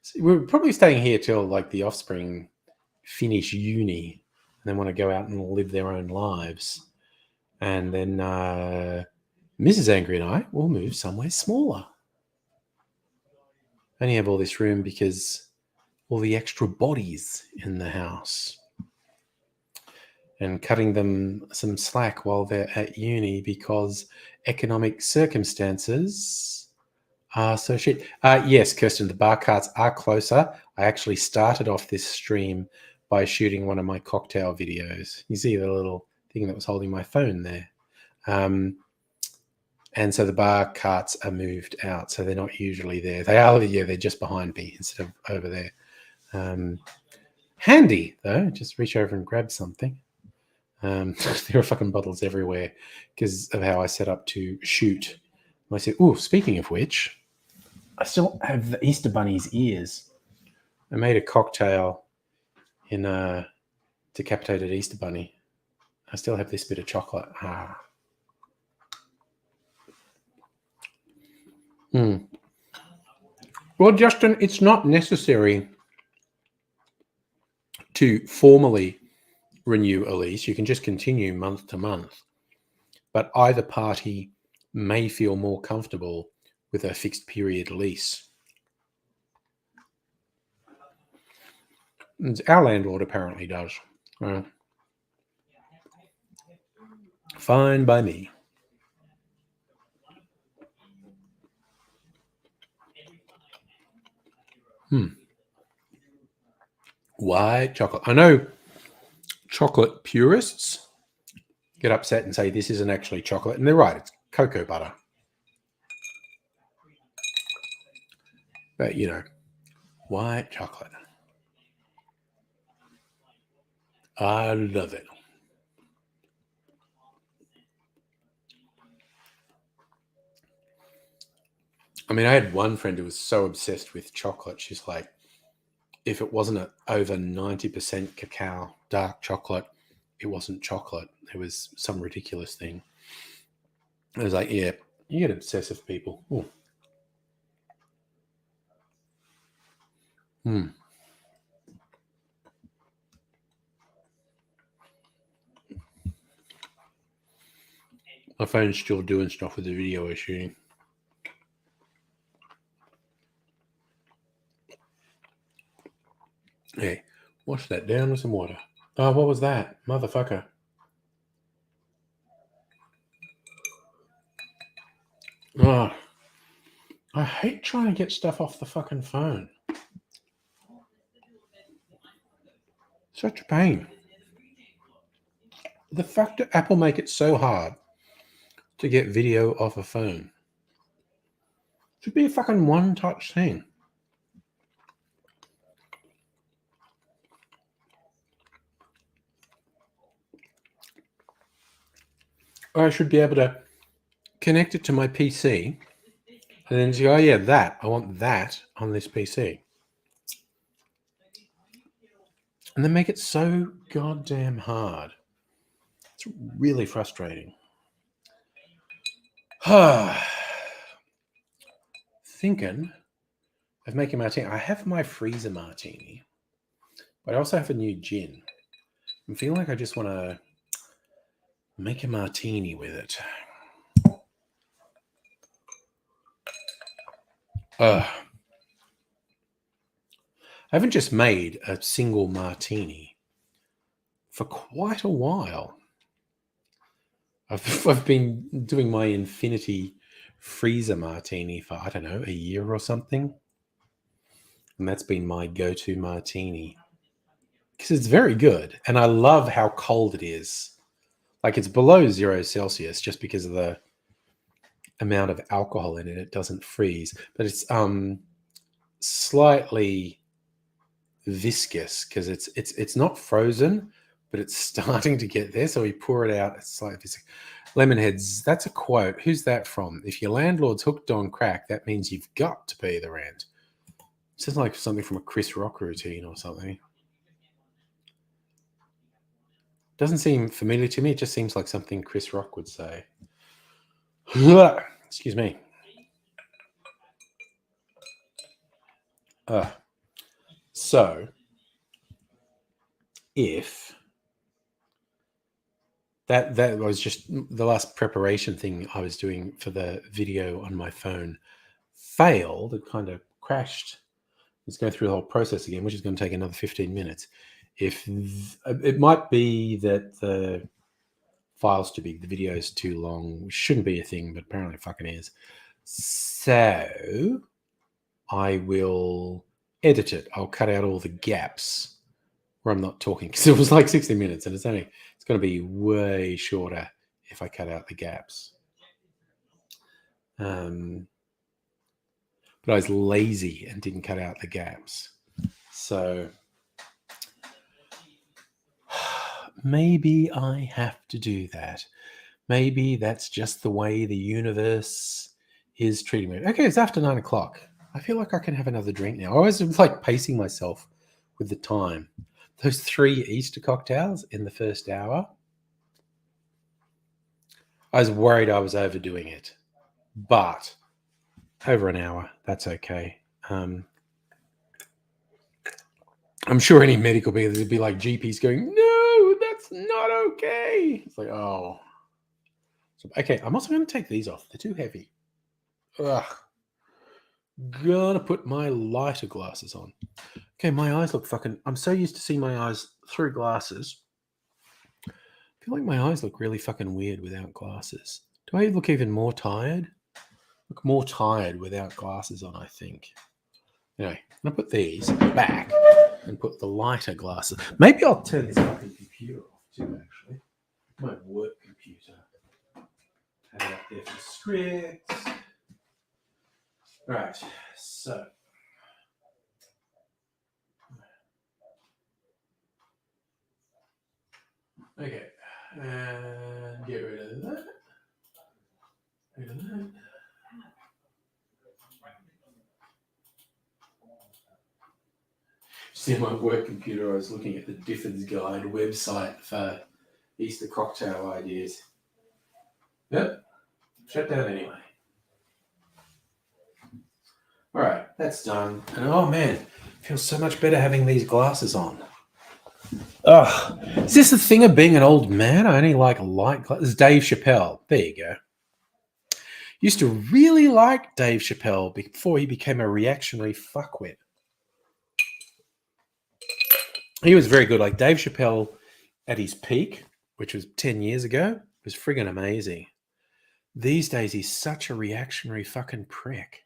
So we're probably staying here till like the offspring finish uni and then want to go out and live their own lives. And then Mrs. Angry and I will move somewhere smaller. I only have all this room because all the extra bodies in the house. And cutting them some slack while they're at uni because economic circumstances are so shit. Yes, Kirsten, the bar carts are closer. I actually started off this stream by shooting one of my cocktail videos. You see the little thing that was holding my phone there. And so the bar carts are moved out, so they're not usually there. They are, they're just behind me instead of over there. Handy, though. Just reach over and grab something. There are fucking bottles everywhere because of how I set up to shoot. And I said, oh, speaking of which, I still have the Easter Bunny's ears. I made a cocktail in a decapitated Easter Bunny. I still have this bit of chocolate. Well, Justin, it's not necessary to formally renew a lease. You can just continue month to month, but either party may feel more comfortable with a fixed period lease. And our landlord apparently does. Fine by me. White chocolate. I know chocolate purists get upset and say this isn't actually chocolate, and they're right, it's cocoa butter. But, you know, white chocolate. I love it. I mean, I had one friend who was so obsessed with chocolate. She's like, if it wasn't over 90% cacao, dark chocolate, it wasn't chocolate. It was some ridiculous thing. I was like, yeah, you get obsessive people. Ooh. My phone's still doing stuff with the video we're shooting. Hey, wash that down with some water. Oh, what was that? Motherfucker. Oh, I hate trying to get stuff off the fucking phone. Such a pain. The fact that Apple make it so hard to get video off a phone. Should be a fucking one-touch thing. I should be able to connect it to my PC and then say, oh yeah, I want that on this PC. And then make it so goddamn hard. It's really frustrating. Thinking of making martini. I have my freezer martini, but I also have a new gin. I'm feeling like I just want to make a martini with it. I haven't just made a single martini for quite a while. I've been doing my infinity freezer martini for, I don't know, a year or something. And that's been my go-to martini. Because it's very good. And I love how cold it is. Like, it's below 0 Celsius just because of the amount of alcohol in it. It doesn't freeze. But it's slightly viscous because it's not frozen, but it's starting to get there. So we pour it out. It's slightly viscous. Lemonheads, that's a quote. Who's that from? If your landlord's hooked on crack, that means you've got to pay the rent. It sounds like something from a Chris Rock routine or something. Doesn't seem familiar to me. It just seems like something Chris Rock would say. Excuse me. So, if that was just the last preparation thing I was doing for the video on my phone failed, it kind of crashed. Let's go through the whole process again, which is going to take another 15 minutes. If it might be that the file's too big, the video is too long, which shouldn't be a thing, but apparently it fucking is. So I will edit it. I'll cut out all the gaps where I'm not talking, because it was like 60 minutes and it's going to be way shorter if I cut out the gaps. But I was lazy and didn't cut out the gaps. So maybe I have to do that. Maybe that's just the way the universe is treating me. Okay, it's after 9 o'clock. I feel like I can have another drink now. I was like pacing myself with the time. Those 3 Easter cocktails in the first hour, I was worried I was overdoing it. But over an hour, that's okay. I'm sure any medical bill, there'd be like GPs going, no, that's not okay. It's like, oh. So, okay, I'm also going to take these off. They're too heavy. Ugh. Gonna put my lighter glasses on. Okay, my eyes look fucking... I'm so used to seeing my eyes through glasses. I feel like my eyes look really fucking weird without glasses. Do I look even more tired? Look more tired without glasses on, I think. Anyway, I'm going to put these back and put the lighter glasses. Maybe I'll turn this fucking computer off too, actually. My work computer. Have it up there for scripts. Right, so. Okay, and get rid of that. Rid of that. See, my work computer, I was looking at the Difford's Guide website for Easter cocktail ideas. Yep, shut down anyway. All right, that's done. And oh man, feels so much better having these glasses on. Ugh, is this the thing of being an old man? I only like light glasses. Dave Chappelle. There you go. Used to really like Dave Chappelle before he became a reactionary fuckwit. He was very good. Like Dave Chappelle at his peak, which was 10 years ago, was friggin' amazing. These days, he's such a reactionary fucking prick.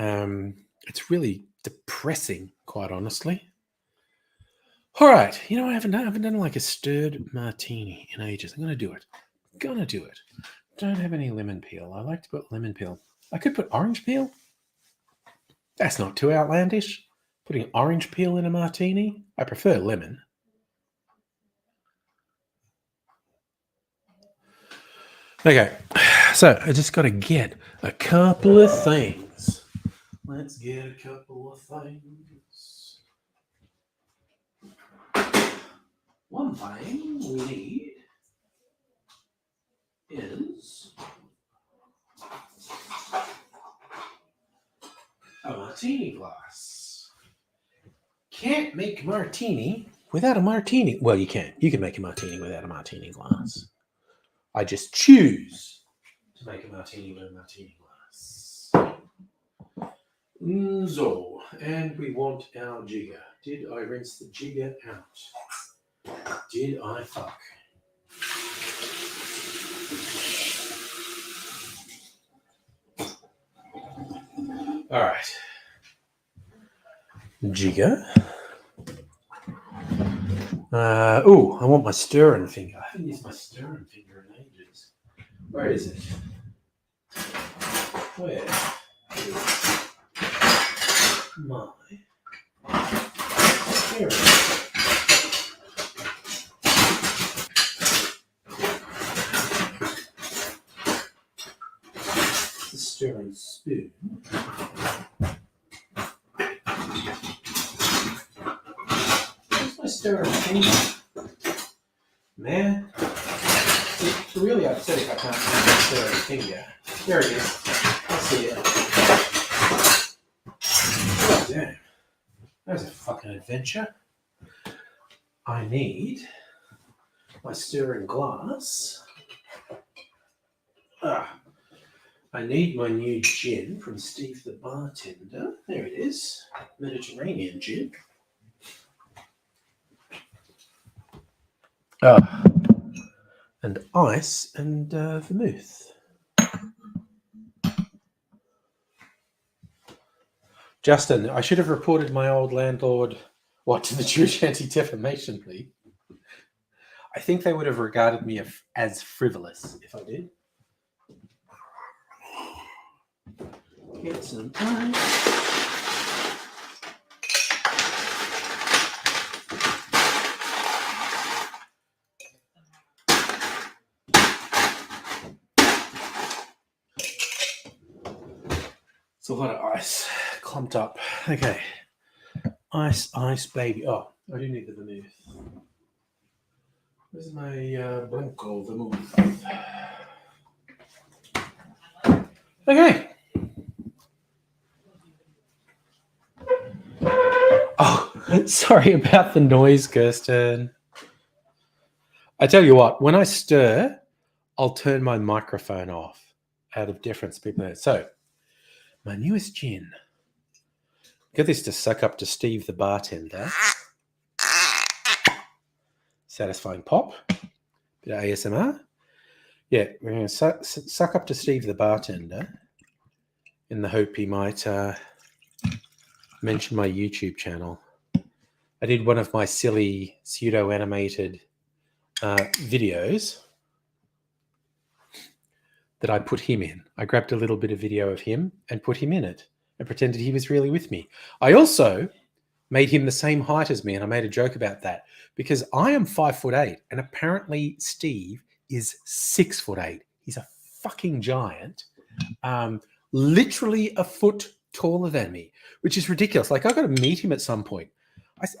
It's really depressing, quite honestly. All right, you know, I haven't done like a stirred martini in ages. I'm gonna do it. Don't have any lemon peel. I like to put lemon peel. I could put orange peel. That's not too outlandish. Putting orange peel in a martini. I prefer lemon. Okay, so I just got to get a couple of things. Let's get a couple of things. One thing we need is a martini glass. Can't make martini without a martini. Well, you can. You can make a martini without a martini glass. I just choose to make a martini with a martini glass. So, and we want our jigger. Did I rinse the jigger out? Did I fuck? All right. Jigger. I want my stirring finger. I haven't used my stirring finger in ages. Where is it? Where is my stirring? The stirring spoon. Where's my stirring finger? Man, it's really upset if I can't find my stirring finger. There it is. I see it. Oh, damn. That was a fucking adventure. I need my stirring glass. I need my new gin from Steve the Bartender. There it is. Mediterranean gin. And ice and vermouth. Justin, I should have reported my old landlord, to the Jewish Anti-Defamation League. I think they would have regarded me as frivolous if I did. Get some ice. It's a lot of ice clumped up. Okay. Ice, baby. Oh, I do need the vermouth. Where's my Blanco vermouth? Okay. Oh, Sorry about the noise, Kirsten. I tell you what, when I stir, I'll turn my microphone off out of deference to people. So, my newest gin. Get this to suck up to Steve the bartender. Satisfying pop. Bit of ASMR. Yeah, we're going to suck up to Steve the bartender in the hope he might mention my YouTube channel. I did one of my silly pseudo-animated videos that I put him in. I grabbed a little bit of video of him and put him in it and pretended he was really with me. I also made him the same height as me, and I made a joke about that because I am 5'8", and apparently Steve is 6'8". He's a fucking giant, literally a foot taller than me, which is ridiculous. Like, I've got to meet him at some point.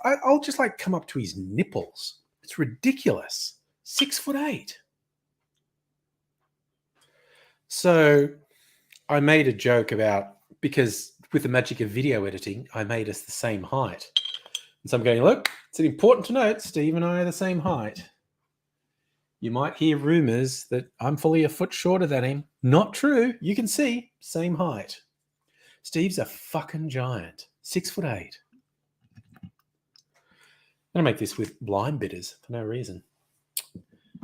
I'll just like come up to his nipples. It's ridiculous. 6'8". So I made a joke about, because with the magic of video editing, I made us the same height. And so I'm going, look, it's important to note, Steve and I are the same height. You might hear rumors that I'm fully a foot shorter than him. Not true. You can see, same height. Steve's a fucking giant. 6'8". I'm going to make this with lime bitters for no reason.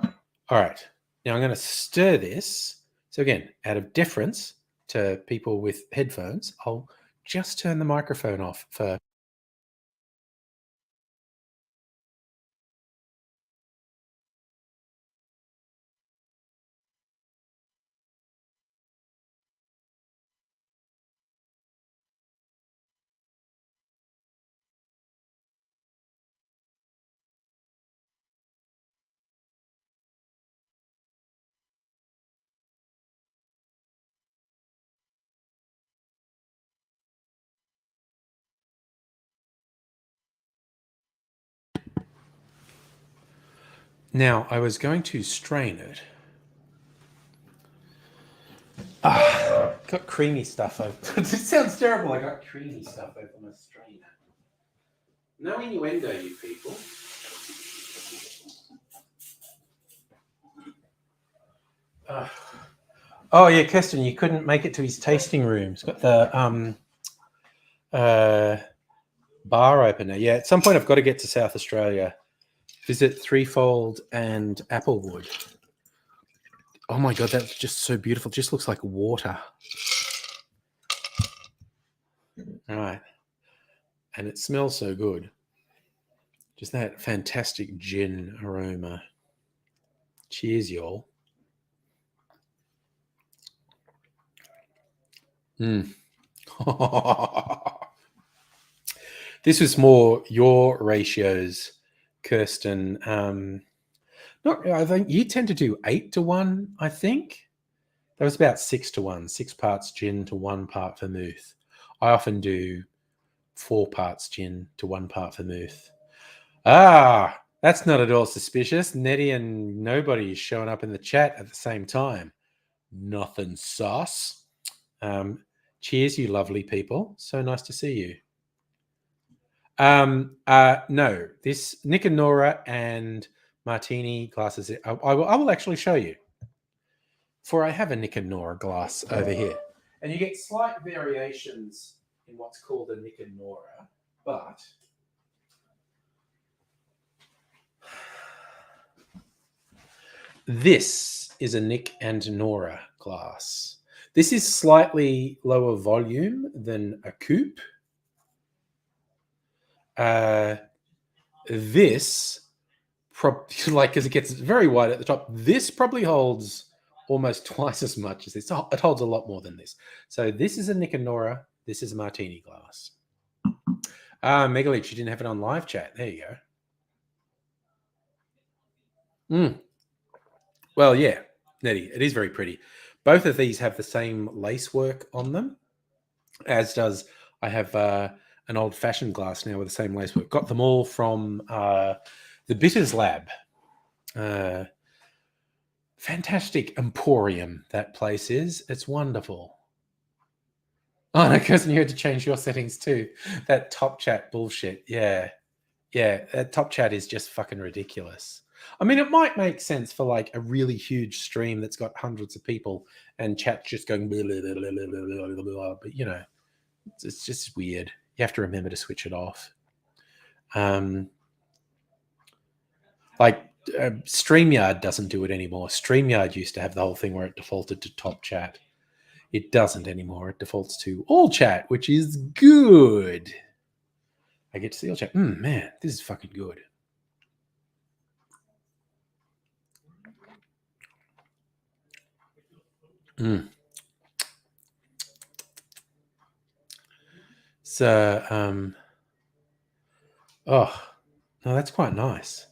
All right. Now I'm going to stir this. So again, out of deference to people with headphones, I'll just turn the microphone off for... Now, I was going to strain it. Got creamy stuff over. This sounds terrible. I got creamy stuff over my strainer. No innuendo, you people. Oh yeah, Kirsten, you couldn't make it to his tasting room. He's got the bar opener. Yeah, at some point I've got to get to South Australia. Visit Threefold and Applewood. Oh my God, that's just so beautiful. It just looks like water. All right. And it smells so good. Just that fantastic gin aroma. Cheers, y'all. This was more your ratios, Kirsten. I think you tend to do 8-1, I think. That was about 6-1, 6 parts gin to 1 part vermouth. I often do 4 parts gin to 1 part vermouth. Ah, that's not at all suspicious. Nettie and nobody is showing up in the chat at the same time. Nothing sus. Cheers, you lovely people. So nice to see you. No, this Nick and Nora and martini glasses. I will actually show you. For I have a Nick and Nora glass over here. And you get slight variations in what's called a Nick and Nora, but this is a Nick and Nora glass. This is slightly lower volume than a coupe. This, because it gets very wide at the top, this probably holds almost twice as much as this. It holds a lot more than this. So this is a Nick and Nora. This is a martini glass. Megalith, you didn't have it on live chat. There you go. Well, yeah, Nettie, it is very pretty. Both of these have the same lace work on them, as does I have an old-fashioned glass now with the same lace work. Got them all from the Bitters Lab. Fantastic emporium that place is. It's wonderful. Oh, no, cousin, you had to change your settings too. That top chat bullshit. Yeah. Yeah, that top chat is just fucking ridiculous. I mean, it might make sense for like a really huge stream that's got hundreds of people and chat's just going blah, blah, blah, blah, blah, blah, blah, blah, but you know, it's just weird. You have to remember to switch it off. Like StreamYard doesn't do it anymore. StreamYard used to have the whole thing where it defaulted to top chat. It doesn't anymore. It defaults to all chat, which is good. I get to see all chat. Man, this is fucking good. So, oh, no, that's quite nice.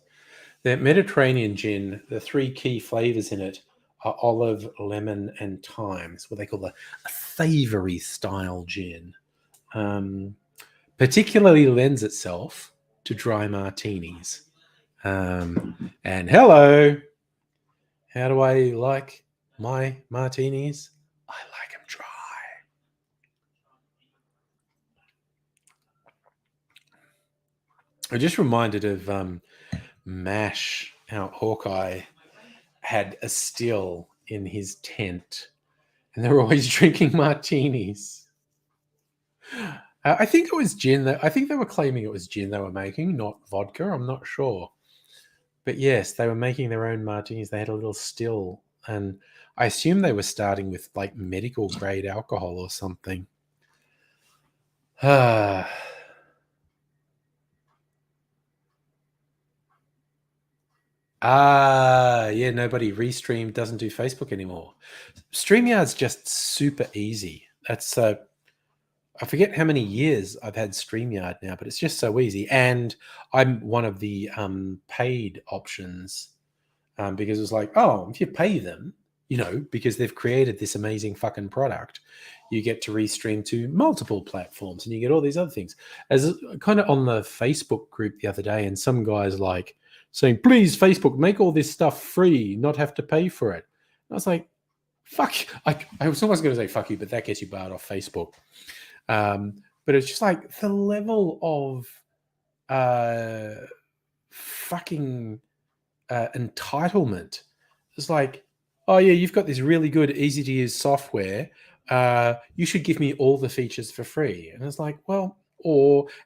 The Mediterranean gin, the three key flavors in it are olive, lemon, and thyme. It's what they call a savory style gin. Particularly lends itself to dry martinis. And hello, how do I like my martinis? I like them dry. I'm just reminded of MASH, how Hawkeye had a still in his tent and they were always drinking martinis. I think it was gin. I think they were claiming it was gin they were making, not vodka. I'm not sure. But yes, they were making their own martinis. They had a little still. And I assume they were starting with like medical grade alcohol or something. Yeah, nobody Restream doesn't do Facebook anymore. StreamYard's just super easy. That's I forget how many years I've had StreamYard now, but it's just so easy. And I'm one of the paid options because it's like, oh, if you pay them, you know, because they've created this amazing fucking product, you get to restream to multiple platforms and you get all these other things. As kind of on the Facebook group the other day, and some guys like saying, please, Facebook, make all this stuff free, not have to pay for it. And I was like, fuck. I was almost going to say fuck you, but that gets you barred off Facebook. But it's just like the level of fucking entitlement. It's like, oh yeah, you've got this really good, easy to use software. You should give me all the features for free. And it's like, well,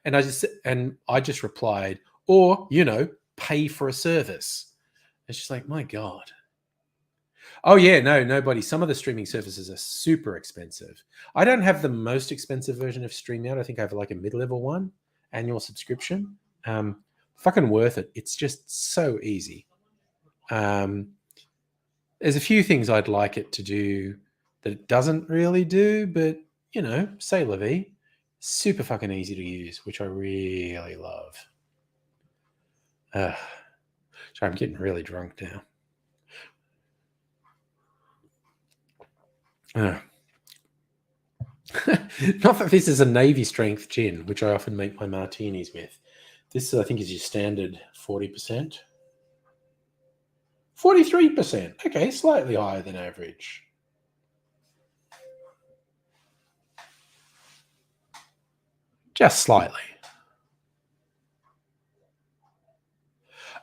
and I just replied, or you know, pay for a service. It's just like, my God. Oh yeah, no, nobody. Some of the streaming services are super expensive. I don't have the most expensive version of StreamYard. I think I have like a mid-level one, annual subscription. Fucking worth it. It's just so easy. There's a few things I'd like it to do that it doesn't really do, but you know, say la vie. Super fucking easy to use, which I really love. Sorry, I'm getting really drunk now. Not that this is a Navy strength gin, which I often make my martinis with. This, I think, is your standard 40%. 43%. Okay, slightly higher than average. Just slightly.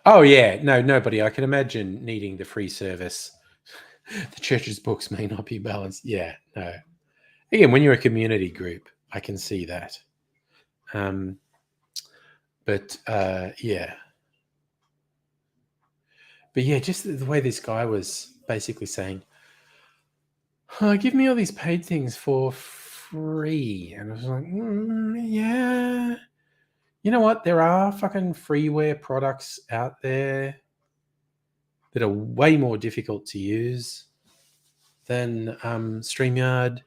Oh, yeah. No, nobody. I can imagine needing the free service. The church's books may not be balanced. Yeah, no. Again, when you're a community group, I can see that. But yeah. But yeah, just the way this guy was basically saying, give me all these paid things for free. And I was like, yeah. You know what? There are fucking freeware products out there that are way more difficult to use than StreamYard.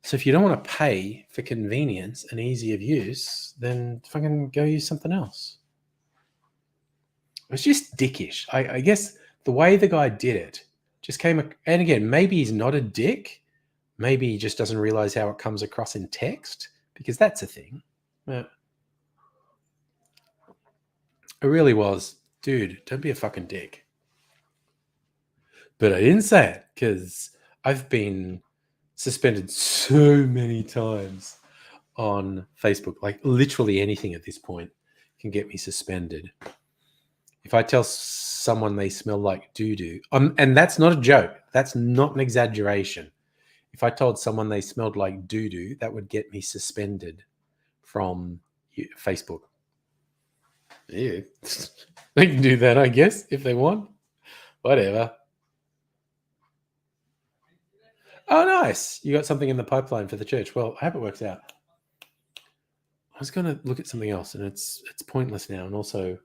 So if you don't want to pay for convenience and ease of use, then fucking go use something else. It was just dickish. I guess the way the guy did it just came. And again, maybe he's not a dick. Maybe he just doesn't realize how it comes across in text, because that's a thing. But it really was, dude, don't be a fucking dick. But I didn't say it because I've been suspended so many times on Facebook. Like literally anything at this point can get me suspended. If I tell someone they smell like doo-doo, and that's not a joke, that's not an exaggeration. If I told someone they smelled like doo-doo, that would get me suspended from Facebook. Yeah, they can do that, I guess, if they want. Whatever. Oh, nice. You got something in the pipeline for the church. Well, I hope it works out. I was going to look at something else, and it's pointless now. And also,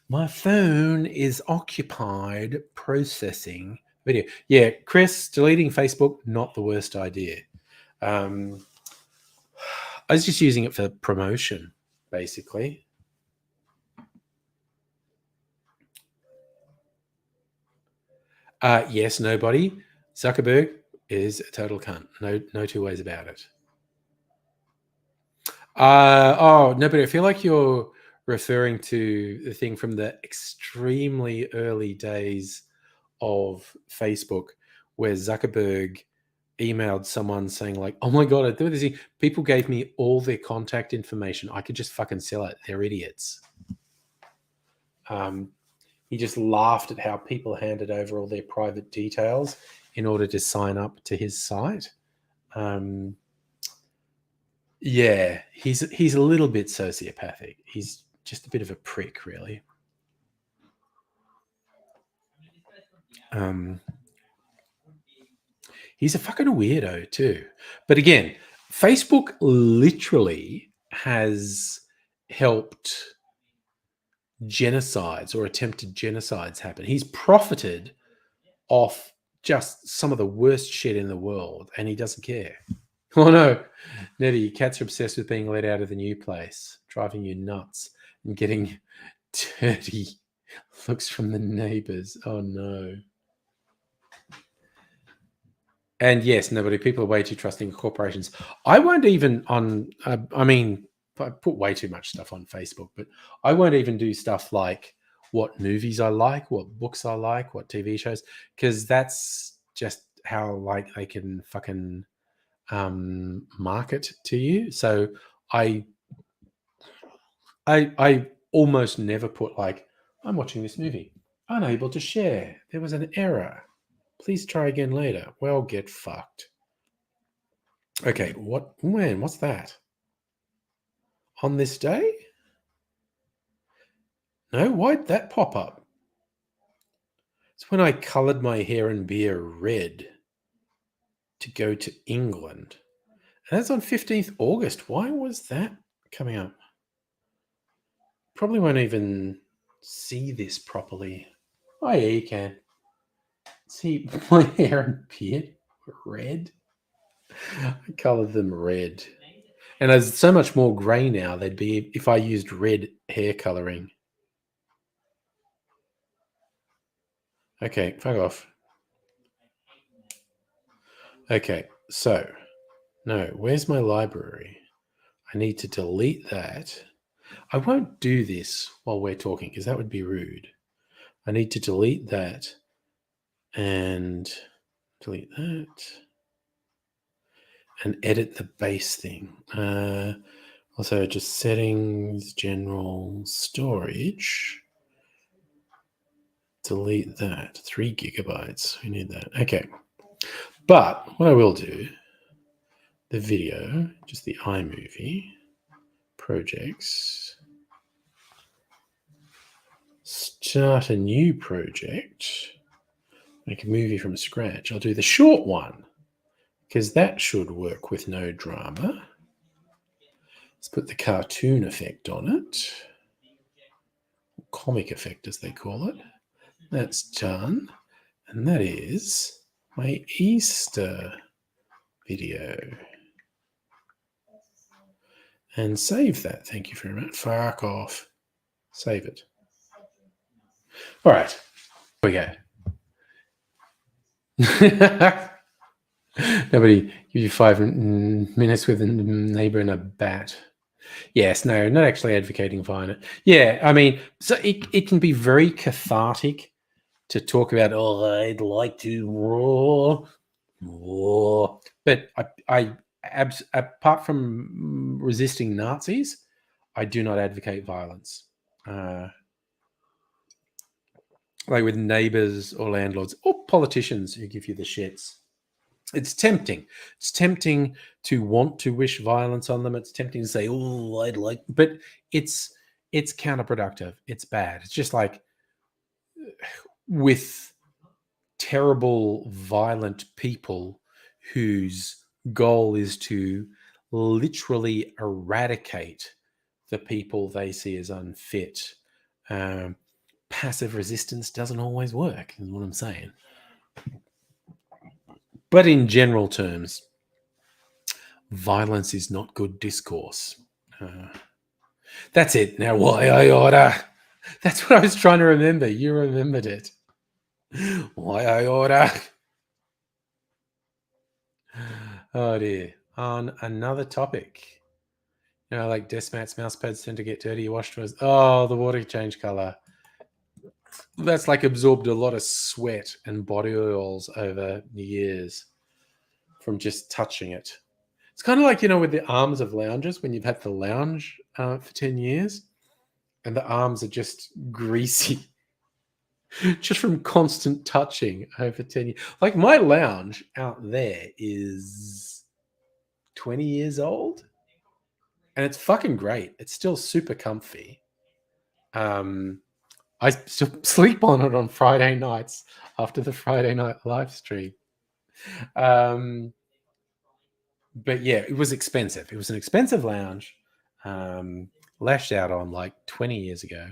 my phone is occupied processing video. Yeah, Chris, deleting Facebook, not the worst idea. I was just using it for promotion, basically. Yes, nobody. Zuckerberg is a total cunt. No two ways about it. No, but I feel like you're referring to the thing from the extremely early days of Facebook, where Zuckerberg emailed someone saying like, "Oh my god, I do this." People gave me all their contact information. I could just fucking sell it. They're idiots. He just laughed at how people handed over all their private details in order to sign up to his site. Yeah, he's a little bit sociopathic. He's just a bit of a prick, really. He's a fucking weirdo too. But again, Facebook literally has helped genocides or attempted genocides happen. He's profited off just some of the worst shit in the world, and he doesn't care. Oh no, Nettie, cats are obsessed with being let out of the new place, driving you nuts and getting dirty looks from the neighbors. Oh no. And yes, nobody. People are way too trusting of corporations. I won't even I put way too much stuff on Facebook, but I won't even do stuff like what movies I like, what books I like, what TV shows, because that's just how like they can fucking market to you. So I almost never put like, I'm watching this movie, unable to share. There was an error. Please try again later. Well, get fucked. Okay, what's that? On this day? No, why'd that pop up? It's when I coloured my hair and beard red to go to England. And that's on 15th August. Why was that coming up? Probably won't even see this properly. Oh, yeah, you can. See my hair and beard red. I coloured them red. And there's so much more grey now, they'd be if I used red hair colouring. Okay, fuck off. Okay, so, no, where's my library? I need to delete that. I won't do this while we're talking because that would be rude. I need to delete that and delete that and edit the base thing. Also, just settings, general storage. Delete that. 3 gigabytes. We need that. Okay. But what I will do, the video, just the iMovie, projects, start a new project, make a movie from scratch. I'll do the short one because that should work with no drama. Let's put the cartoon effect on it. Comic effect, as they call it. That's done. And that is my Easter video. And save that. Thank you very much. Fuck off. Save it. All right. Here we go. Nobody give you 5 minutes with a neighbor and a bat. Yes, no, not actually advocating violence. Yeah, I mean, so it can be very cathartic to talk about, oh, I'd like to roar But apart from resisting Nazis, I do not advocate violence. Like with neighbors or landlords or politicians who give you the shits. It's tempting. It's tempting to want to wish violence on them. It's tempting to say, "Oh, I'd like," but it's counterproductive. It's bad. It's just like with terrible, violent people whose goal is to literally eradicate the people they see as unfit. Passive resistance doesn't always work, is what I'm saying. But in general terms, violence is not good discourse. That's it. Now, why I order? That's what I was trying to remember. You remembered it. Why I order? Oh dear. On another topic, like desk mats, mouse pads tend to get dirty. You wash those. Oh, the water change color. That's like absorbed a lot of sweat and body oils over years from just touching it. It's kind of like, with the arms of lounges when you've had the lounge for 10 years and the arms are just greasy just from constant touching over 10 years. Like my lounge out there is 20 years old and it's fucking great. It's still super comfy. I still sleep on it on Friday nights after the Friday night live stream. But yeah, it was expensive. It was an expensive lounge, lashed out on like 20 years ago,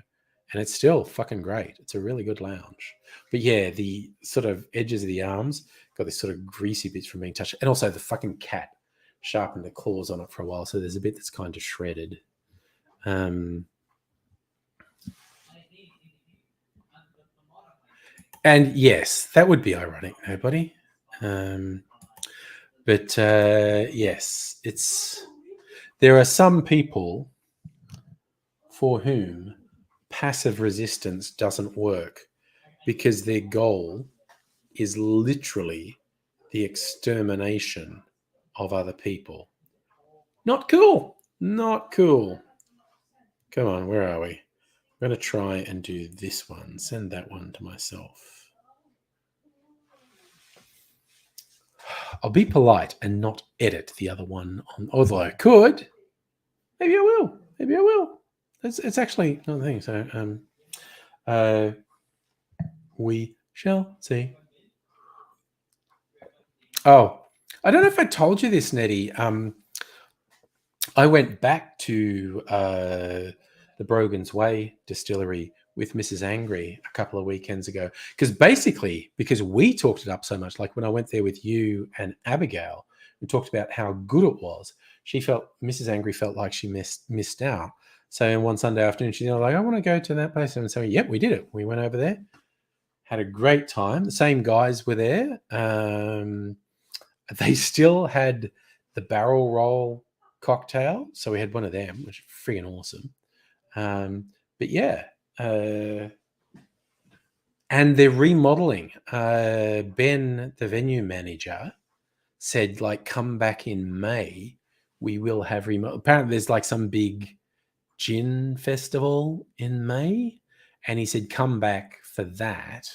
and it's still fucking great. It's a really good lounge. But yeah, the sort of edges of the arms got this sort of greasy bits from being touched, and also the fucking cat sharpened the claws on it for a while, so there's a bit that's kind of shredded. And yes, that would be ironic, nobody. But yes, there are some people for whom passive resistance doesn't work because their goal is literally the extermination of other people. Not cool. Not cool. Come on, where are we? I'm going to try and do this one. Send that one to myself. I'll be polite and not edit the other one on, although I could. Maybe I will. Maybe I will. It's actually not a thing. So we shall see. Oh, I don't know if I told you this, Nettie. I went back to the Brogan's Way distillery with Mrs. Angry a couple of weekends ago because we talked it up so much. Like when I went there with you and Abigail, we talked about how good it was. Mrs. Angry felt like she missed out. So one Sunday afternoon, she's like, I want to go to that place. And so, yep, we did it. We went over there, had a great time. The same guys were there. They still had the barrel roll cocktail. So we had one of them, which is friggin' awesome. But yeah, and they're remodeling. Ben, the venue manager, said, like, come back in May. We will have apparently there's like some big gin festival in May. And he said, come back for that.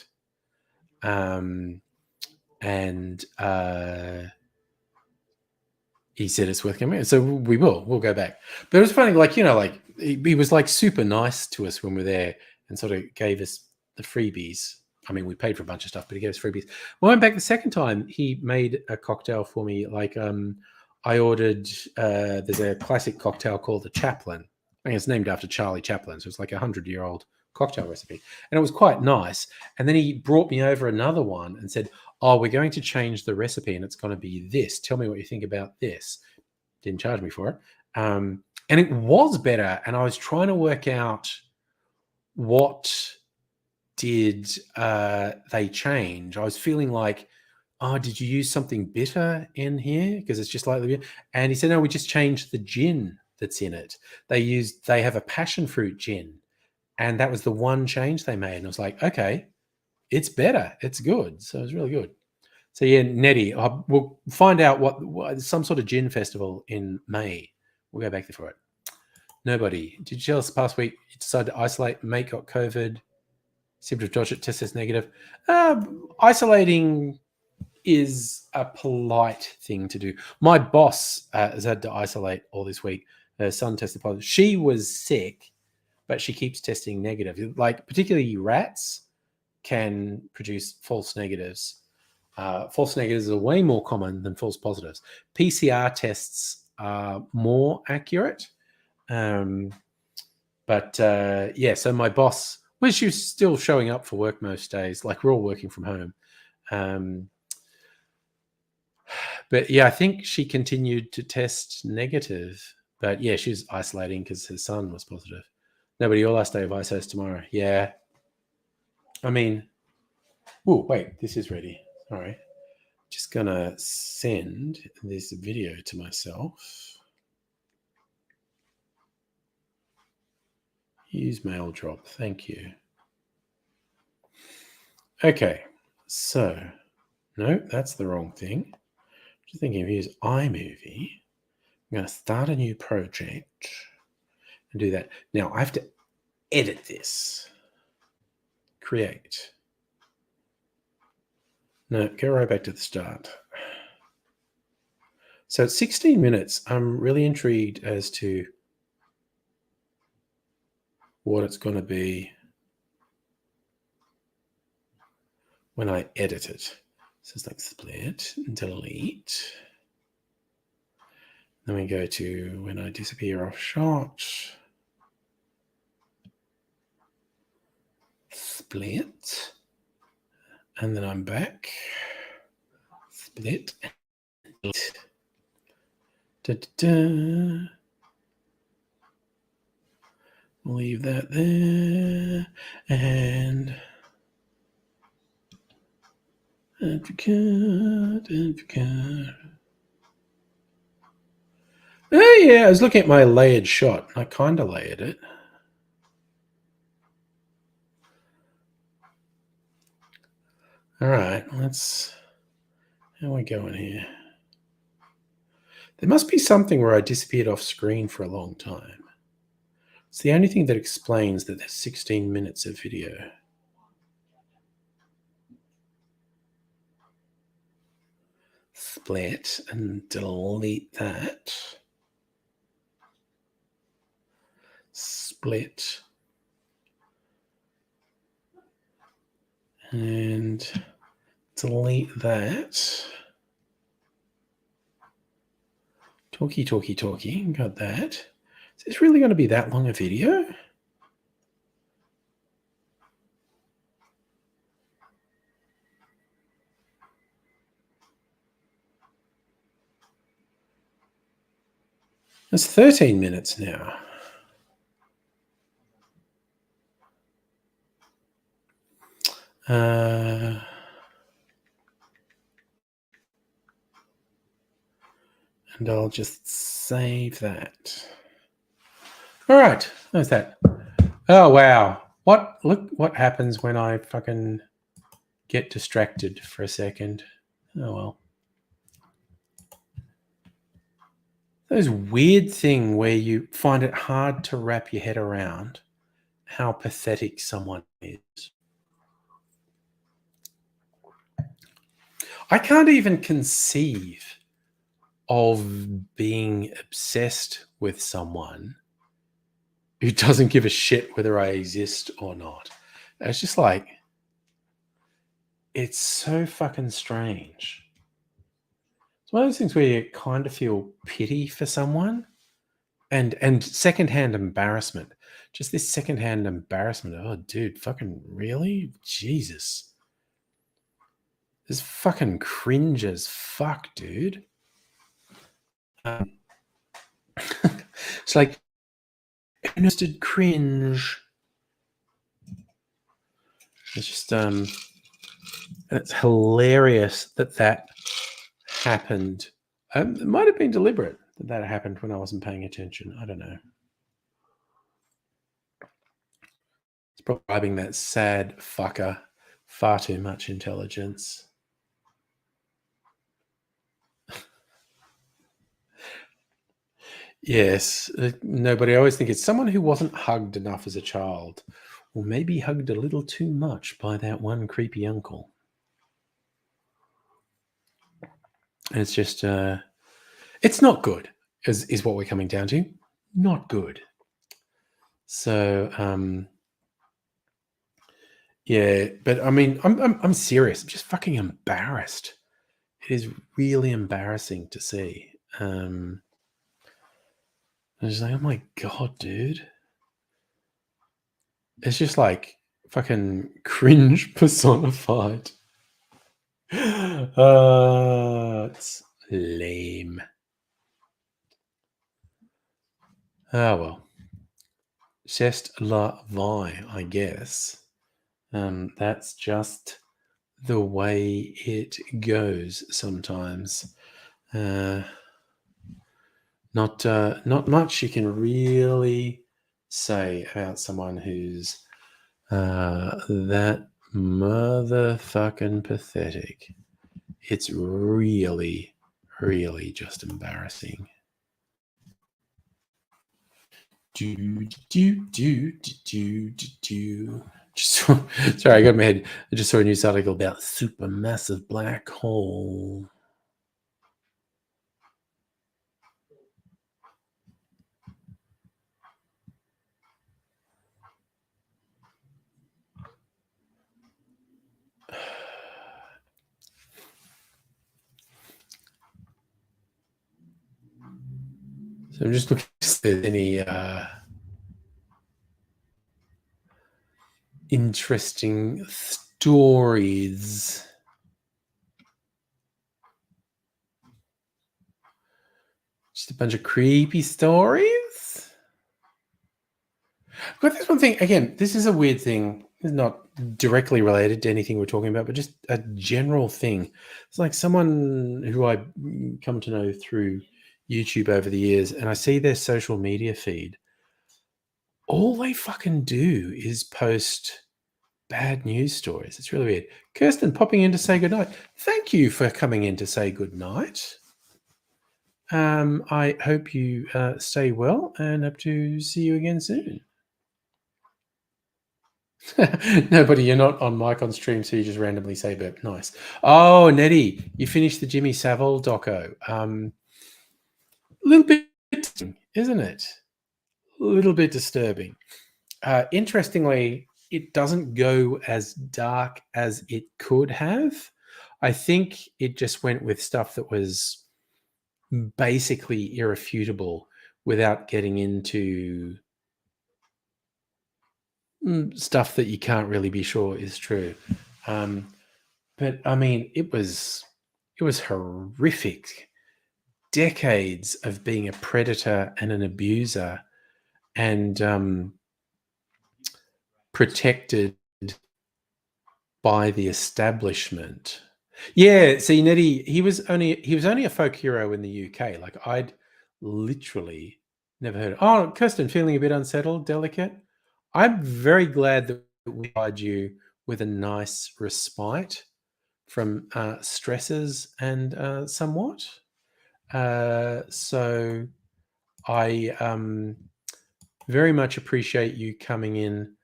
He said it's worth coming. So we'll go back. But it was funny, like, he was like super nice to us when we were there and sort of gave us the freebies. I mean, we paid for a bunch of stuff, but he gave us freebies. When I went back the second time, he made a cocktail for me. Like, I ordered, there's a classic cocktail called the Chaplin. I think it's named after Charlie Chaplin. So it's like 100-year-old cocktail recipe. And it was quite nice. And then he brought me over another one and said, oh, we're going to change the recipe and it's going to be this. Tell me what you think about this. Didn't charge me for it. And it was better. And I was trying to work out what did they change. I was feeling like, oh, did you use something bitter in here? Because it's just like the beer. And he said, no, we just changed the gin that's in it. They have a passion fruit gin. And that was the one change they made. And I was like, okay, it's better. It's good. So it was really good. So yeah, Nettie, we'll find out what some sort of gin festival in May. We'll go back there for it. Nobody. Did you tell us past week you decided to isolate? Mate got COVID. Symptom of Josh at test is negative. Isolating is a polite thing to do. My boss has had to isolate all this week. Her son tested positive. She was sick, but she keeps testing negative. Like particularly rats can produce false negatives. False negatives are way more common than false positives. PCR tests are more accurate. But yeah, so my boss, well, she was still showing up for work most days. Like we're all working from home. But yeah, I think she continued to test negative. But yeah, she was isolating because her son was positive. Nobody, your last day of ISO is tomorrow. Yeah. I mean, oh, wait, this is ready. Sorry. Just going to send this video to myself. Use mail drop. Thank you. Okay. So, no, that's the wrong thing. Just thinking of use iMovie. I'm going to start a new project and do that. Now, I have to edit this. Create. No, go right back to the start. So it's 16 minutes. I'm really intrigued as to what it's going to be when I edit it. So it's like split, delete. Then we go to when I disappear off shot. Split. And then I'm back. Split. Delete. Da-da-da. We'll leave that there. And advocate. Oh yeah, I was looking at my layered shot. I kind of layered it. All right, how are we going here? There must be something where I disappeared off screen for a long time. It's the only thing that explains that there's 16 minutes of video. Split and delete that. Split. And delete that. Talkie. Got that. Is this really going to be that long a video? It's 13 minutes now. And I'll just save that. All right, there's that. Oh, wow. Look what happens when I fucking get distracted for a second. Oh, well. Those weird thing where you find it hard to wrap your head around how pathetic someone is. I can't even conceive of being obsessed with someone who doesn't give a shit whether I exist or not. It's just like, it's so fucking strange. It's one of those things where you kind of feel pity for someone and secondhand embarrassment. Just this secondhand embarrassment. Oh, dude, fucking really? Jesus. This fucking cringe as fuck, dude. It's like, interested cringe. It's just, and it's hilarious that happened. It might have been deliberate that happened when I wasn't paying attention. I don't know. It's probably that sad fucker far too much intelligence. Yes. No, but I always think it's someone who wasn't hugged enough as a child, or maybe hugged a little too much by that one creepy uncle. And it's just, it's not good, is what we're coming down to. Not good. So, yeah, but I mean, I'm serious. I'm just fucking embarrassed. It is really embarrassing to see. I'm just like, oh my god, dude. It's just like fucking cringe personified. It's lame. Oh well. C'est la vie, I guess. That's just the way it goes sometimes. Not much you can really say about someone who's that motherfucking pathetic. It's really, really just embarrassing. Sorry, I got my head. I just saw a news article about supermassive black hole. So I'm just looking if there's any interesting stories. Just a bunch of creepy stories. But there's one thing, again, this is a weird thing. It's not directly related to anything we're talking about, but just a general thing. It's like someone who I come to know through YouTube over the years, and I see their social media feed. All they fucking do is post bad news stories. It's really weird. Kirsten popping in to say goodnight. Thank you for coming in to say goodnight. I hope you stay well and hope to see you again soon. No, buddy, you're not on mic on stream, so you just randomly say burp. Nice. Oh, Nettie, you finished the Jimmy Savile doco. A little bit, isn't it? A little bit disturbing. Interestingly, it doesn't go as dark as it could have. I think it just went with stuff that was basically irrefutable without getting into stuff that you can't really be sure is true. But I mean, it was horrific. Decades of being a predator and an abuser, and protected by the establishment. Yeah, see, Nettie, he was only a folk hero in the UK. Like I'd literally never heard. Oh, Kirsten, feeling a bit unsettled, delicate. I'm very glad that we provided you with a nice respite from stresses and somewhat. So I very much appreciate you coming in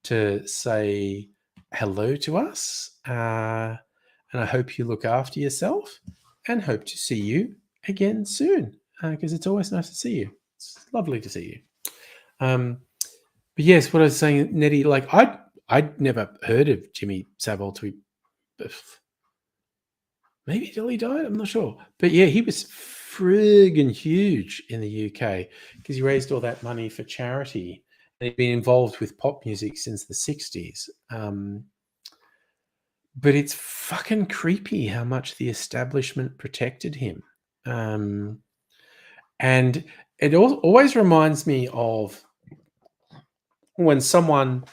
to say hello to us. And I hope you look after yourself and hope to see you again soon because it's always nice to see you. It's lovely to see you. But yes, what I was saying, Nettie, like I'd never heard of Jimmy Savile to maybe till he died. I'm not sure, but yeah, he was friggin' huge in the UK because he raised all that money for charity. And he'd been involved with pop music since the 60s. But it's fucking creepy how much the establishment protected him. And it always reminds me of when someone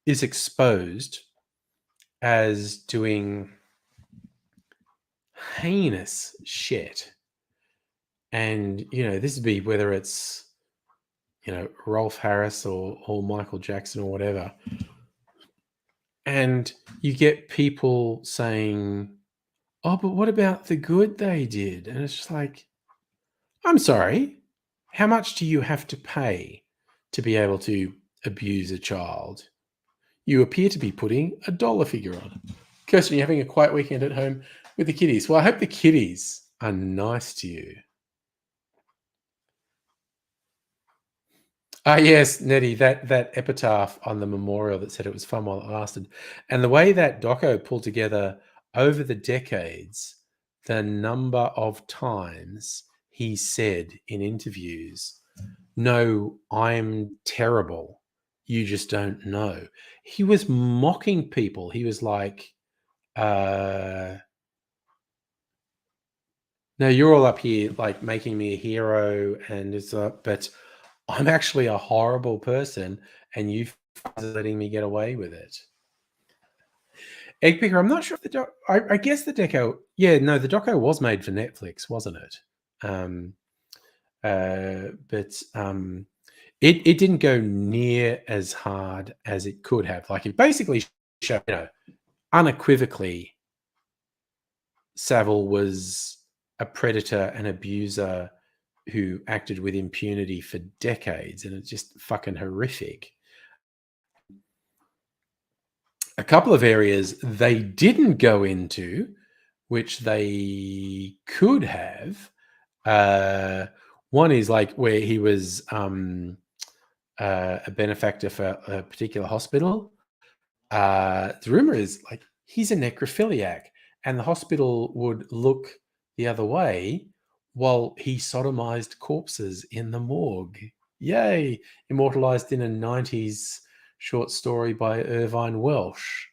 is exposed as doing heinous shit. And, this would be whether it's, Rolf Harris or Michael Jackson or whatever. And you get people saying, oh, but what about the good they did? And it's just like, I'm sorry. How much do you have to pay to be able to abuse a child? You appear to be putting a dollar figure on it. Kirsten, you're having a quiet weekend at home with the kiddies. Well, I hope the kiddies are nice to you. Yes, Nettie, that epitaph on the memorial that said it was fun while it lasted. And the way that doco pulled together over the decades, the number of times he said in interviews, "No, I'm terrible. You just don't know." He was mocking people. He was like, no, you're all up here like making me a hero, and it's but I'm actually a horrible person, and you are letting me get away with it. Egg Picker, I'm not sure if I guess the deco. Yeah, no, the doco was made for Netflix, wasn't it? But it didn't go near as hard as it could have. Like it basically showed, unequivocally, Savile was a predator and abuser who acted with impunity for decades, and it's just fucking horrific. A couple of areas they didn't go into, which they could have. One is like where he was a benefactor for a particular hospital. The rumor is like he's a necrophiliac, and the hospital would look the other way while he sodomized corpses in the morgue. Yay! Immortalized in a 90s short story by Irvine Welsh.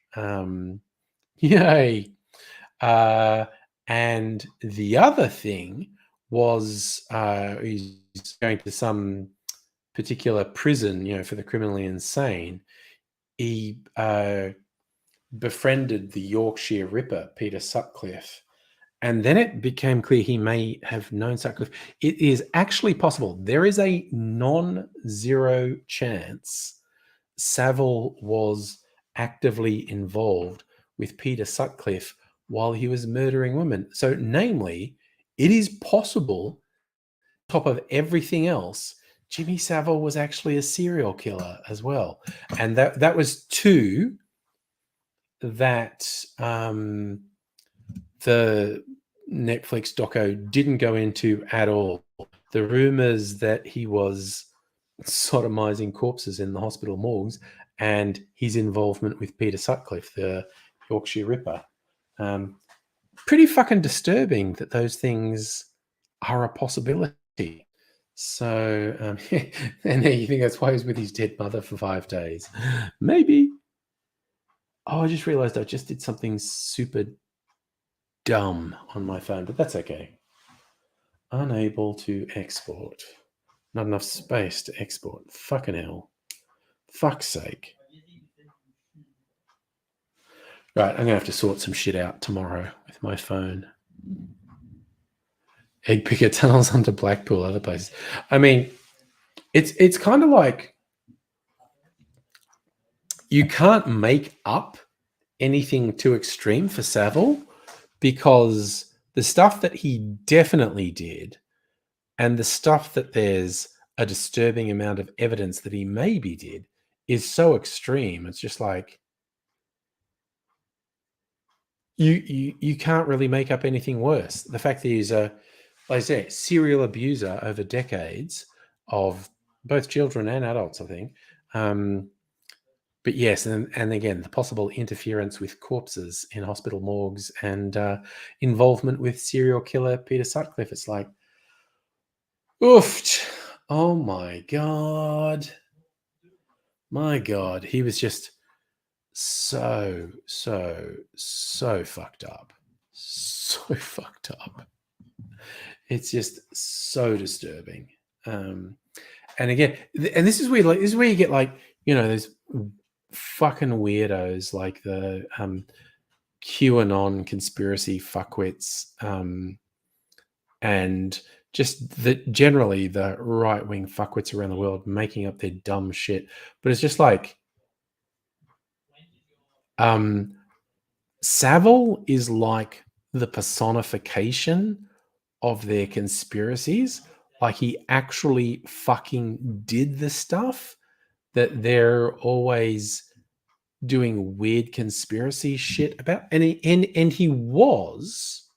Yay! And the other thing was he's going to some particular prison, for the criminally insane. He befriended the Yorkshire Ripper, Peter Sutcliffe. And then it became clear he may have known Sutcliffe. It is actually possible. There is a non-zero chance Savile was actively involved with Peter Sutcliffe while he was murdering women. So, namely, it is possible, on top of everything else, Jimmy Savile was actually a serial killer as well. And that was two that the Netflix doco didn't go into at all. The rumors that he was sodomizing corpses in the hospital morgues and his involvement with Peter Sutcliffe, the Yorkshire Ripper. Pretty fucking disturbing that those things are a possibility. So, and you think that's why he's with his dead mother for 5 days? Maybe. Oh, I just realized I just did something super dumb on my phone, but that's okay. Unable to export. Not enough space to export. Fucking hell. Fuck's sake. Right, I'm going to have to sort some shit out tomorrow with my phone. Egg picker tunnels onto Blackpool, other places. I mean, it's kind of like you can't make up anything too extreme for Savile because the stuff that he definitely did and the stuff that there's a disturbing amount of evidence that he maybe did is so extreme. It's just like you can't really make up anything worse. The fact that he's a, like I say, serial abuser over decades of both children and adults, I think. But yes, and again, the possible interference with corpses in hospital morgues and involvement with serial killer Peter Sutcliffe. It's like, oofed. Oh my God. My God. He was just so fucked up. So fucked up. It's just so disturbing. And again, and this is where you get like, there's fucking weirdos like the QAnon conspiracy fuckwits, and just generally the right-wing fuckwits around the world making up their dumb shit. But it's just like Savile is like the personification of their conspiracies. like he actually fucking did the stuff that they're always doing weird conspiracy shit about. And he was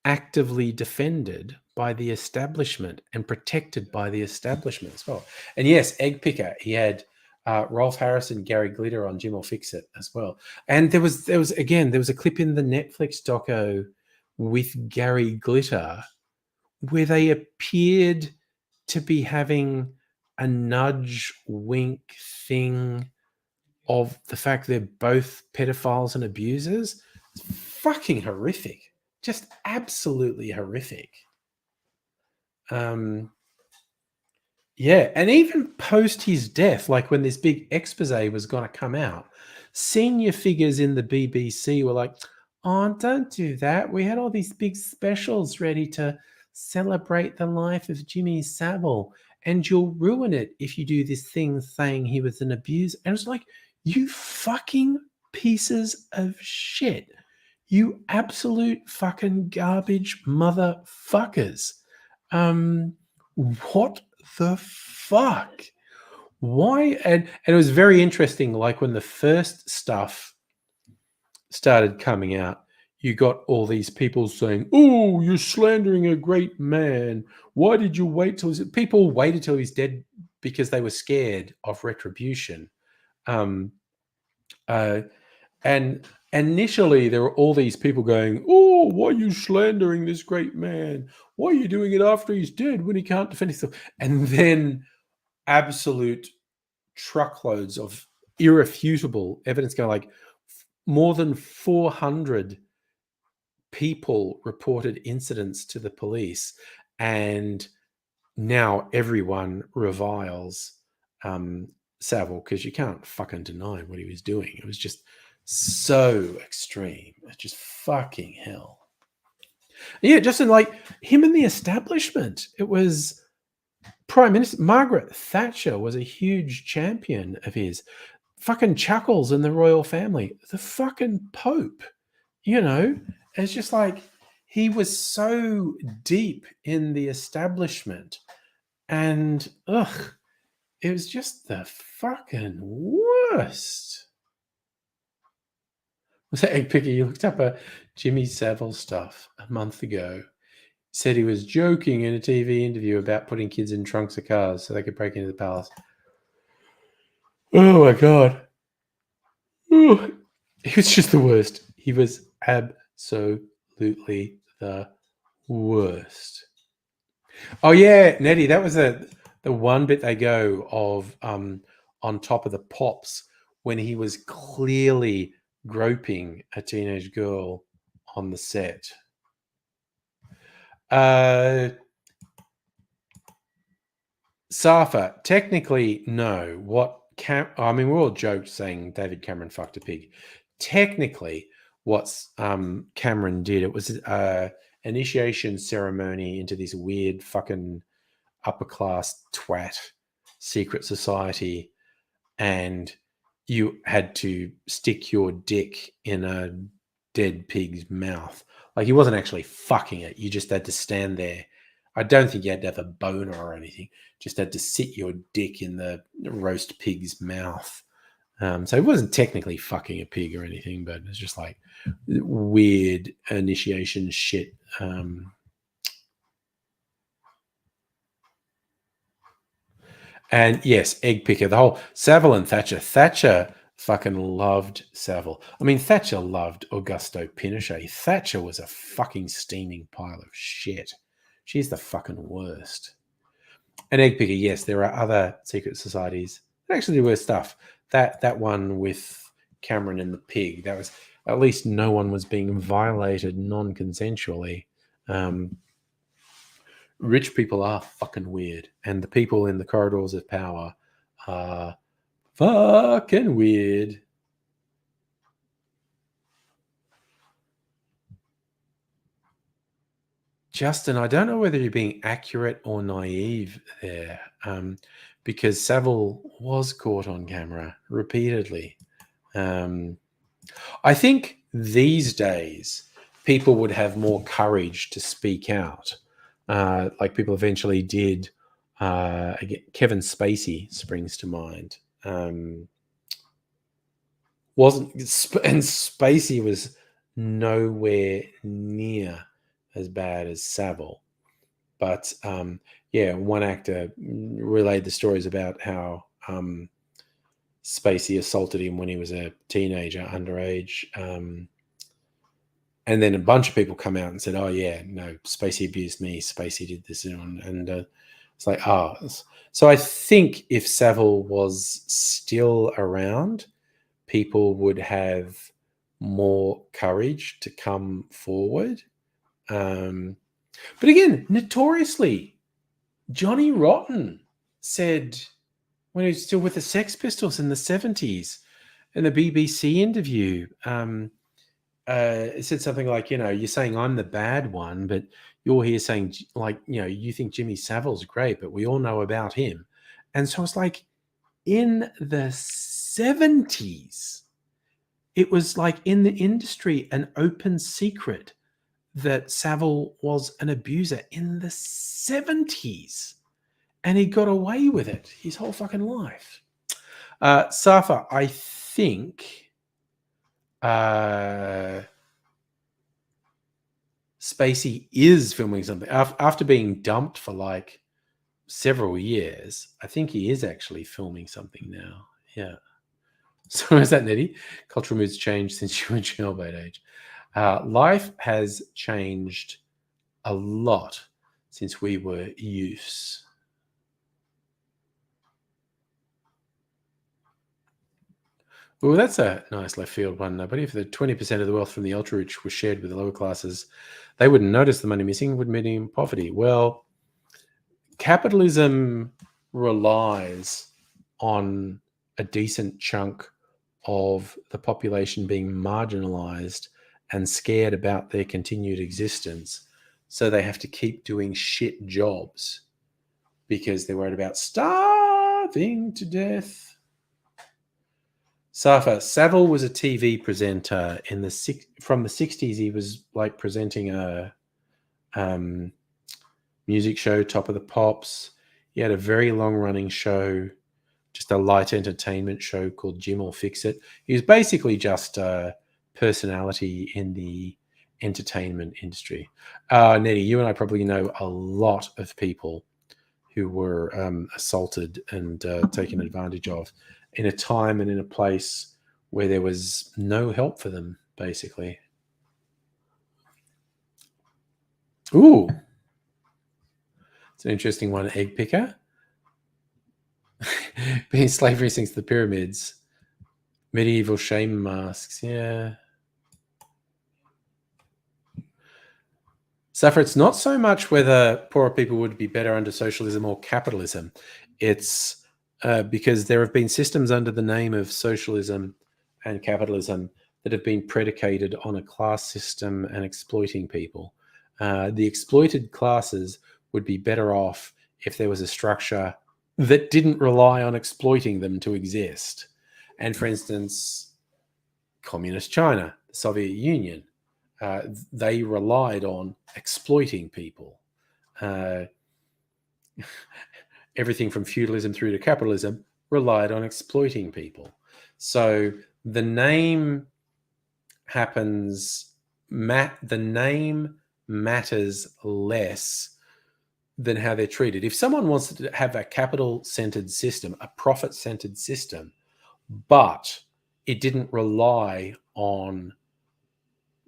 actively defended by the establishment and protected by the establishment as well. And yes, Egg Picker, he had Rolf Harrison, Gary Glitter on Jim will Fix It as well. And there was a clip in the Netflix doco with Gary Glitter where they appeared to be having a nudge wink thing of the fact they're both pedophiles and abusers. It's fucking horrific. Just absolutely horrific. Yeah, and even post his death, like when this big expose was going to come out, senior figures in the BBC were like, "Oh, don't do that. We had all these big specials ready to celebrate the life of Jimmy Savile, and you'll ruin it if you do this thing saying he was an abuser." And it's like, you fucking pieces of shit. You absolute fucking garbage motherfuckers. What the fuck? Why? And it was very interesting, like when the first stuff started coming out, you got all these people saying, "Oh, you're slandering a great man. Why did you wait till he's..." People waited till he's dead because they were scared of retribution. And initially there were all these people going, "Oh, why are you slandering this great man? Why are you doing it after he's dead when he can't defend himself?" And then absolute truckloads of irrefutable evidence going, like more than 400 people reported incidents to the police, and now everyone reviles Savile because you can't fucking deny what he was doing. It was just so extreme. It's just fucking hell. Yeah, just in like him and the establishment. It was Prime Minister Margaret Thatcher was a huge champion of his. Fucking Chuckles and the royal family. The fucking Pope. You know, it's just like he was so deep in the establishment, and it was just the fucking worst. Was that Egg Picker? You looked up Jimmy Savile stuff a month ago. Said he was joking in a TV interview about putting kids in trunks of cars so they could break into the palace. Oh my god. Ooh. He was just the worst. He was absolutely the worst. Oh yeah, Nettie, that was the one bit they go of on top of the pops when he was clearly groping a teenage girl on the set. Safa, technically, no. I mean, we're all joked saying David Cameron fucked a pig. Technically, what Cameron did, it was initiation ceremony into this weird fucking upper class twat secret society, and you had to stick your dick in a dead pig's mouth. Like, he wasn't actually fucking it. You just had to stand there. I don't think you had to have a boner or anything. Just had to sit your dick in the roast pig's mouth. So it wasn't technically fucking a pig or anything, but it's just like weird initiation shit. And yes, Egg Picker, the whole Savile and Thatcher. Thatcher fucking loved Savile. I mean, Thatcher loved Augusto Pinochet. Thatcher was a fucking steaming pile of shit. She's the fucking worst. And Egg Picker, yes, there are other secret societies that actually do worse stuff. That one with Cameron and the pig, that was, at least no one was being violated non-consensually. Rich people are fucking weird, and the people in the corridors of power are fucking weird. Justin, I don't know whether you're being accurate or naive there, because Savile was caught on camera repeatedly. I think these days people would have more courage to speak out. like people eventually did. Again, Kevin Spacey springs to mind. Wasn't and Spacey was nowhere near as bad as Savile, but yeah, one actor relayed the stories about how Spacey assaulted him when he was a teenager, underage. And then a bunch of people come out and said, "Oh yeah, no, Spacey abused me. Spacey did this," and it's like, oh. So I think if Savile was still around, people would have more courage to come forward. But again, notoriously, Johnny Rotten said when he was still with the Sex Pistols in the 70s in the BBC interview, it said something like, you're saying I'm the bad one, but you're here saying, like, you think Jimmy Savile's great, but we all know about him. And so it's like in the 70s, it was like in the industry an open secret that Savile was an abuser in the 70s. And he got away with it his whole fucking life. Safa, I think Spacey is filming something. After being dumped for like several years, I think he is actually filming something now. Yeah. So is that Nettie? Cultural moods changed since you were jailbait age. Life has changed a lot since we were youths. Well, that's a nice left field one. But if the 20% of the wealth from the ultra-rich was shared with the lower classes, they wouldn't notice the money missing, would mean poverty. Well, capitalism relies on a decent chunk of the population being marginalized and scared about their continued existence. So they have to keep doing shit jobs because they're worried about starving to death. Safa, Savile was a TV presenter from the 60s. He was like presenting a music show, Top of the Pops. He had a very long-running show, just a light entertainment show called Jim or Fix It. He was basically just a personality in the entertainment industry. Nettie, you and I probably know a lot of people who were assaulted and taken advantage of in a time and in a place where there was no help for them, basically. Ooh. It's an interesting one. Egg picker. Being slavery sinks the pyramids. Medieval shame masks. Yeah. Safra, it's not so much whether poorer people would be better under socialism or capitalism. It's because there have been systems under the name of socialism and capitalism that have been predicated on a class system and exploiting people. The exploited classes would be better off if there was a structure that didn't rely on exploiting them to exist. And for instance, Communist China, the Soviet Union, they relied on exploiting people. Everything from feudalism through to capitalism relied on exploiting people. So the name matters less than how they're treated. If someone wants to have a capital-centered system, a profit-centered system, but it didn't rely on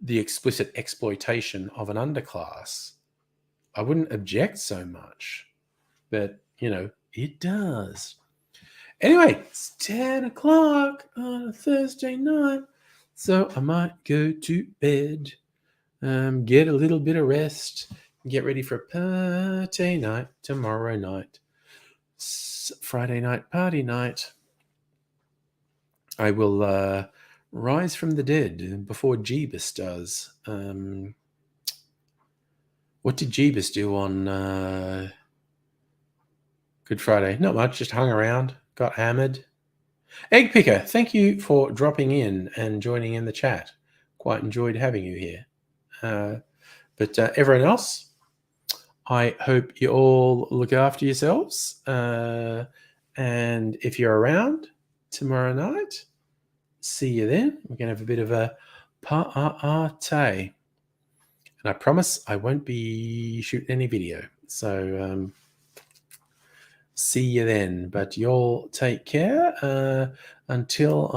the explicit exploitation of an underclass, I wouldn't object so much. But, it does. Anyway, it's 10 o'clock on a Thursday night, so I might go to bed, get a little bit of rest, get ready for party night tomorrow night. Friday night, party night. I will rise from the dead before Jeebus does. What did Jeebus do on Good Friday? Not much, just hung around, got hammered. Egg Picker, thank you for dropping in and joining in the chat. Quite enjoyed having you here. But everyone else, I hope you all look after yourselves. And if you're around tomorrow night, see you then. We're going to have a bit of a party. And I promise I won't be shooting any video. So see you then. But y'all take care until